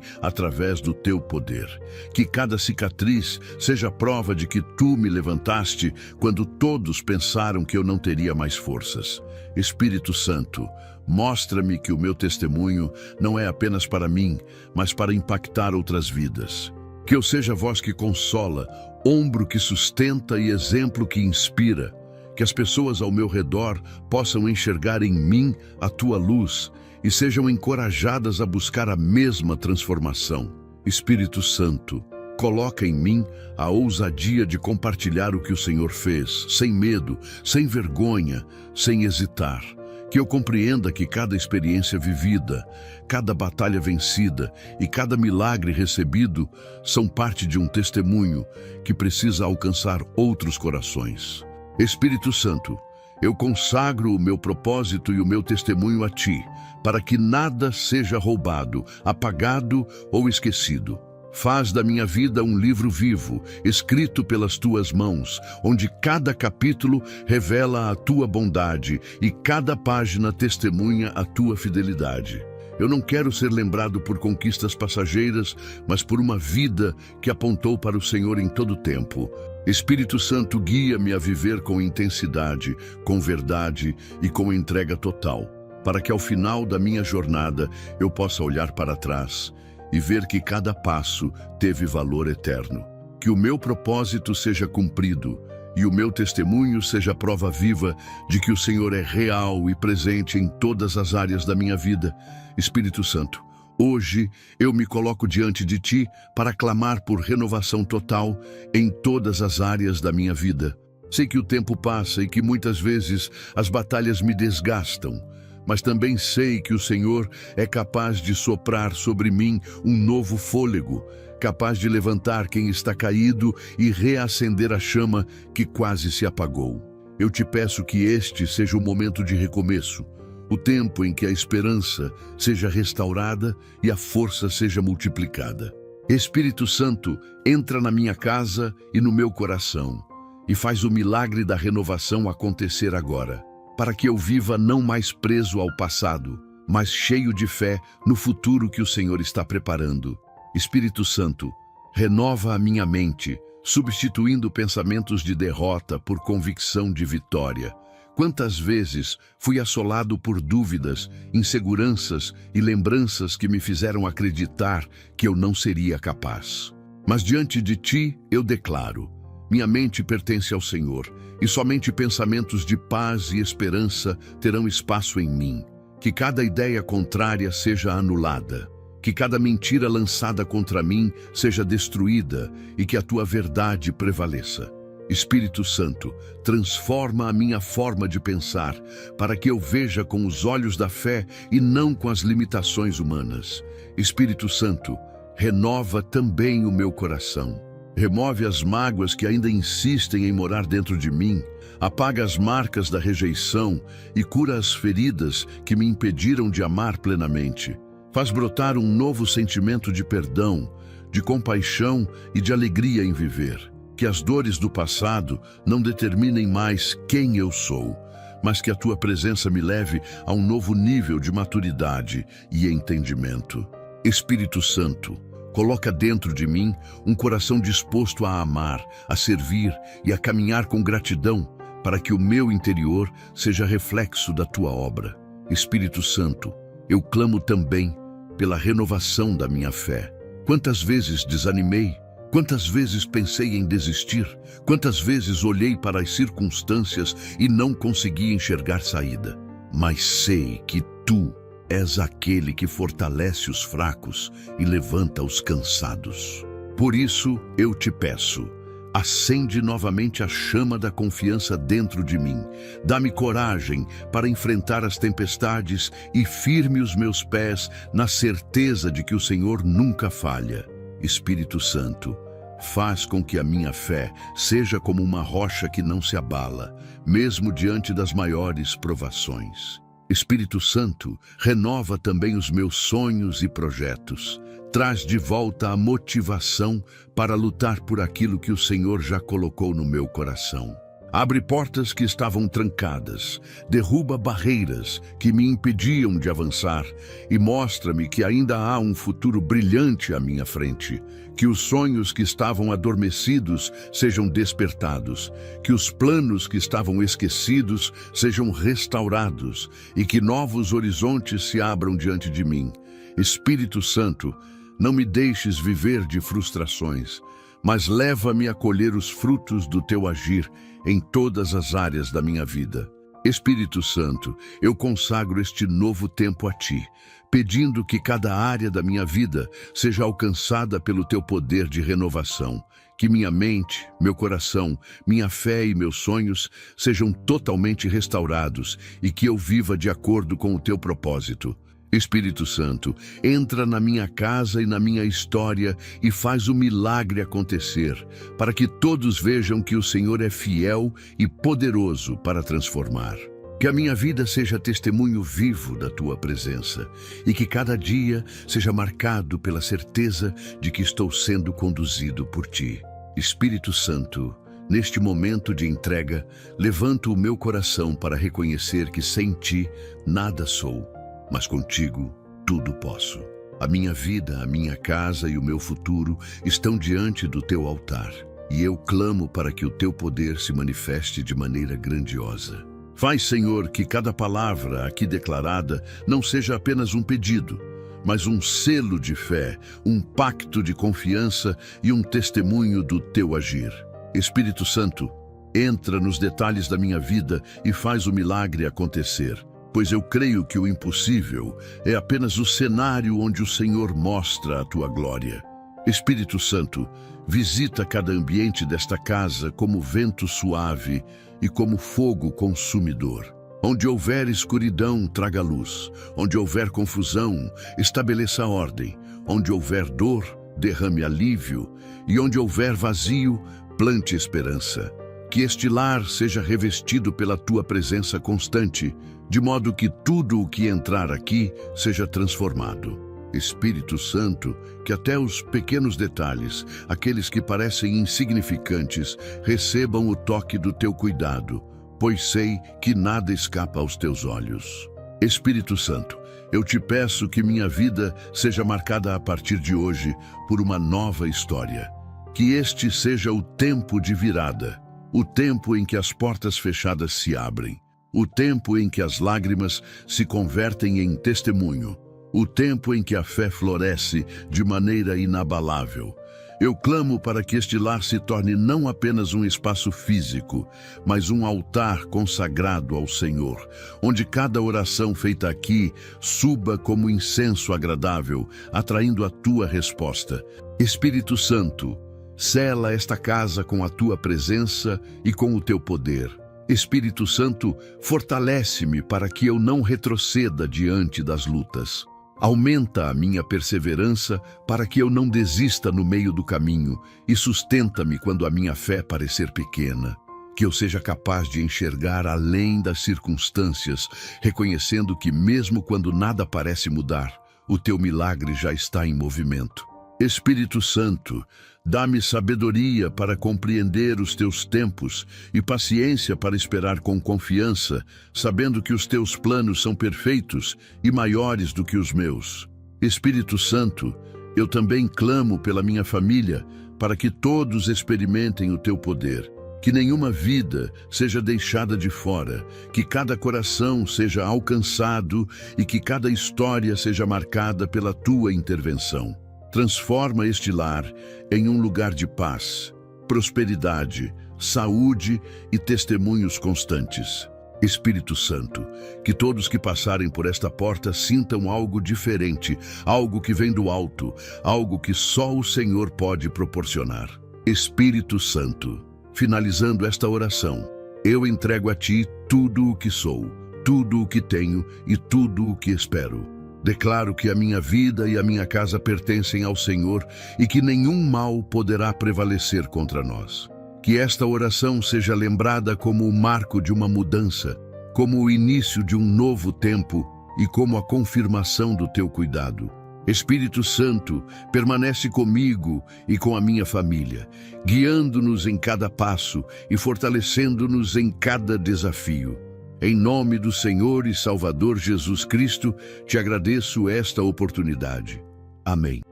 através do teu poder. Que cada cicatriz seja prova de que tu me levantaste quando todos pensaram que eu não teria mais forças. Espírito Santo, mostra-me que o meu testemunho não é apenas para mim, mas para impactar outras vidas. Que eu seja voz que consola, ombro que sustenta e exemplo que inspira. Que as pessoas ao meu redor possam enxergar em mim a tua luz e sejam encorajadas a buscar a mesma transformação. Espírito Santo, coloca em mim a ousadia de compartilhar o que o Senhor fez, sem medo, sem vergonha, sem hesitar. Que eu compreenda que cada experiência vivida, cada batalha vencida e cada milagre recebido são parte de um testemunho que precisa alcançar outros corações. Espírito Santo, eu consagro o meu propósito e o meu testemunho a ti, para que nada seja roubado, apagado ou esquecido. Faz da minha vida um livro vivo, escrito pelas tuas mãos, onde cada capítulo revela a tua bondade e cada página testemunha a tua fidelidade. Eu não quero ser lembrado por conquistas passageiras, mas por uma vida que apontou para o Senhor em todo o tempo. Espírito Santo, guia-me a viver com intensidade, com verdade e com entrega total, para que ao final da minha jornada eu possa olhar para trás e ver que cada passo teve valor eterno. Que o meu propósito seja cumprido e o meu testemunho seja prova viva de que o Senhor é real e presente em todas as áreas da minha vida. Espírito Santo, hoje eu me coloco diante de ti para clamar por renovação total em todas as áreas da minha vida. Sei que o tempo passa e que muitas vezes as batalhas me desgastam, mas também sei que o Senhor é capaz de soprar sobre mim um novo fôlego, capaz de levantar quem está caído e reacender a chama que quase se apagou. Eu te peço que este seja o momento de recomeço, o tempo em que a esperança seja restaurada e a força seja multiplicada. Espírito Santo, entra na minha casa e no meu coração e faz o milagre da renovação acontecer agora, para que eu viva não mais preso ao passado, mas cheio de fé no futuro que o Senhor está preparando. Espírito Santo, renova a minha mente, substituindo pensamentos de derrota por convicção de vitória. Quantas vezes fui assolado por dúvidas, inseguranças e lembranças que me fizeram acreditar que eu não seria capaz. Mas diante de ti eu declaro: minha mente pertence ao Senhor, e somente pensamentos de paz e esperança terão espaço em mim. Que cada ideia contrária seja anulada, que cada mentira lançada contra mim seja destruída e que a tua verdade prevaleça. Espírito Santo, transforma a minha forma de pensar, para que eu veja com os olhos da fé e não com as limitações humanas. Espírito Santo, renova também o meu coração. Remove as mágoas que ainda insistem em morar dentro de mim, apaga as marcas da rejeição e cura as feridas que me impediram de amar plenamente. Faz brotar um novo sentimento de perdão, de compaixão e de alegria em viver. Que as dores do passado não determinem mais quem eu sou, mas que a tua presença me leve a um novo nível de maturidade e entendimento. Espírito Santo, coloca dentro de mim um coração disposto a amar, a servir e a caminhar com gratidão, para que o meu interior seja reflexo da tua obra. Espírito Santo, eu clamo também pela renovação da minha fé. Quantas vezes desanimei, quantas vezes pensei em desistir, quantas vezes olhei para as circunstâncias e não consegui enxergar saída. Mas sei que tu és aquele que fortalece os fracos e levanta os cansados. Por isso eu te peço, Acende novamente a chama da confiança dentro de mim. Dá-me coragem para enfrentar as tempestades e firme os meus pés na certeza de que o Senhor nunca falha. Espírito Santo, faz com que a minha fé seja como uma rocha que não se abala, mesmo diante das maiores provações. Espírito Santo, renova também os meus sonhos e projetos. Traz de volta a motivação para lutar por aquilo que o Senhor já colocou no meu coração. Abre portas que estavam trancadas, derruba barreiras que me impediam de avançar e mostra-me que ainda há um futuro brilhante à minha frente. Que os sonhos que estavam adormecidos sejam despertados, que os planos que estavam esquecidos sejam restaurados e que novos horizontes se abram diante de mim. Espírito Santo, não me deixes viver de frustrações, mas leva-me a colher os frutos do teu agir em todas as áreas da minha vida. Espírito Santo, eu consagro este novo tempo a ti, pedindo que cada área da minha vida seja alcançada pelo teu poder de renovação, que minha mente, meu coração, minha fé e meus sonhos sejam totalmente restaurados e que eu viva de acordo com o teu propósito. Espírito Santo, entra na minha casa e na minha história e faz o milagre acontecer, para que todos vejam que o Senhor é fiel e poderoso para transformar. Que a minha vida seja testemunho vivo da tua presença e que cada dia seja marcado pela certeza de que estou sendo conduzido por ti. Espírito Santo, neste momento de entrega, levanto o meu coração para reconhecer que sem ti nada sou, mas contigo tudo posso. A minha vida, a minha casa e o meu futuro estão diante do teu altar, e eu clamo para que o teu poder se manifeste de maneira grandiosa. Faz, Senhor, que cada palavra aqui declarada não seja apenas um pedido, mas um selo de fé, um pacto de confiança e um testemunho do teu agir. Espírito Santo, entra nos detalhes da minha vida e faz o milagre acontecer, pois eu creio que o impossível é apenas o cenário onde o Senhor mostra a tua glória. Espírito Santo, visita cada ambiente desta casa como vento suave e como fogo consumidor. Onde houver escuridão, traga luz. Onde houver confusão, estabeleça ordem. Onde houver dor, derrame alívio. E onde houver vazio, plante esperança. Que este lar seja revestido pela tua presença constante, de modo que tudo o que entrar aqui seja transformado. Espírito Santo, que até os pequenos detalhes, aqueles que parecem insignificantes, recebam o toque do teu cuidado, pois sei que nada escapa aos teus olhos. Espírito Santo, eu te peço que minha vida seja marcada a partir de hoje por uma nova história. Que este seja o tempo de virada, o tempo em que as portas fechadas se abrem, o tempo em que as lágrimas se convertem em testemunho, o tempo em que a fé floresce de maneira inabalável. Eu clamo para que este lar se torne não apenas um espaço físico, mas um altar consagrado ao Senhor, onde cada oração feita aqui suba como incenso agradável, atraindo a tua resposta. Espírito Santo, sela esta casa com a tua presença e com o teu poder. Espírito Santo, fortalece-me para que eu não retroceda diante das lutas. Aumenta a minha perseverança para que eu não desista no meio do caminho e sustenta-me quando a minha fé parecer pequena. Que eu seja capaz de enxergar além das circunstâncias, reconhecendo que mesmo quando nada parece mudar, o teu milagre já está em movimento. Espírito Santo, dá-me sabedoria para compreender os teus tempos e paciência para esperar com confiança, sabendo que os teus planos são perfeitos e maiores do que os meus. Espírito Santo, eu também clamo pela minha família, para que todos experimentem o teu poder. Que nenhuma vida seja deixada de fora, que cada coração seja alcançado e que cada história seja marcada pela tua intervenção. Transforma este lar em um lugar de paz, prosperidade, saúde e testemunhos constantes. Espírito Santo, que todos que passarem por esta porta sintam algo diferente, algo que vem do alto, algo que só o Senhor pode proporcionar. Espírito Santo, finalizando esta oração, eu entrego a Ti tudo o que sou, tudo o que tenho e tudo o que espero. Declaro que a minha vida e a minha casa pertencem ao Senhor e que nenhum mal poderá prevalecer contra nós. Que esta oração seja lembrada como o marco de uma mudança, como o início de um novo tempo e como a confirmação do Teu cuidado. Espírito Santo, permanece comigo e com a minha família, guiando-nos em cada passo e fortalecendo-nos em cada desafio. Em nome do Senhor e Salvador Jesus Cristo, te agradeço esta oportunidade. Amém.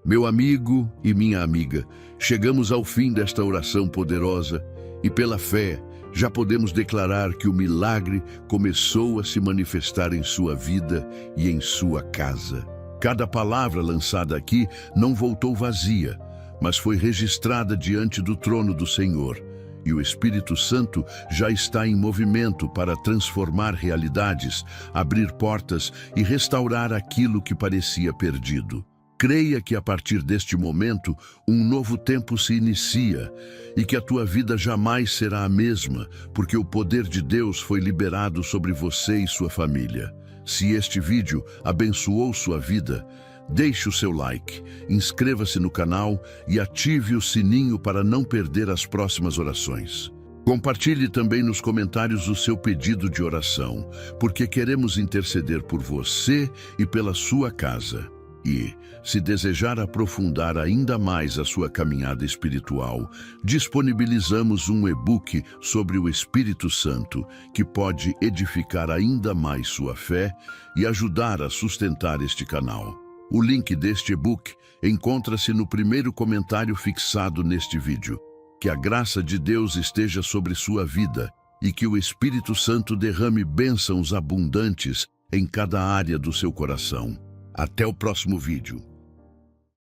Meu amigo e minha amiga, chegamos ao fim desta oração poderosa e, pela fé, já podemos declarar que o milagre começou a se manifestar em sua vida e em sua casa. Cada palavra lançada aqui não voltou vazia, mas foi registrada diante do trono do Senhor. E o Espírito Santo já está em movimento para transformar realidades, abrir portas e restaurar aquilo que parecia perdido. Creia que a partir deste momento, um novo tempo se inicia e que a tua vida jamais será a mesma, porque o poder de Deus foi liberado sobre você e sua família. Se este vídeo abençoou sua vida, deixe o seu like, inscreva-se no canal e ative o sininho para não perder as próximas orações. Compartilhe também nos comentários o seu pedido de oração, porque queremos interceder por você e pela sua casa. E, se desejar aprofundar ainda mais a sua caminhada espiritual, disponibilizamos um e-book sobre o Espírito Santo que pode edificar ainda mais sua fé e ajudar a sustentar este canal. O link deste e-book encontra-se no primeiro comentário fixado neste vídeo. Que a graça de Deus esteja sobre sua vida e que o Espírito Santo derrame bênçãos abundantes em cada área do seu coração. Até o próximo vídeo.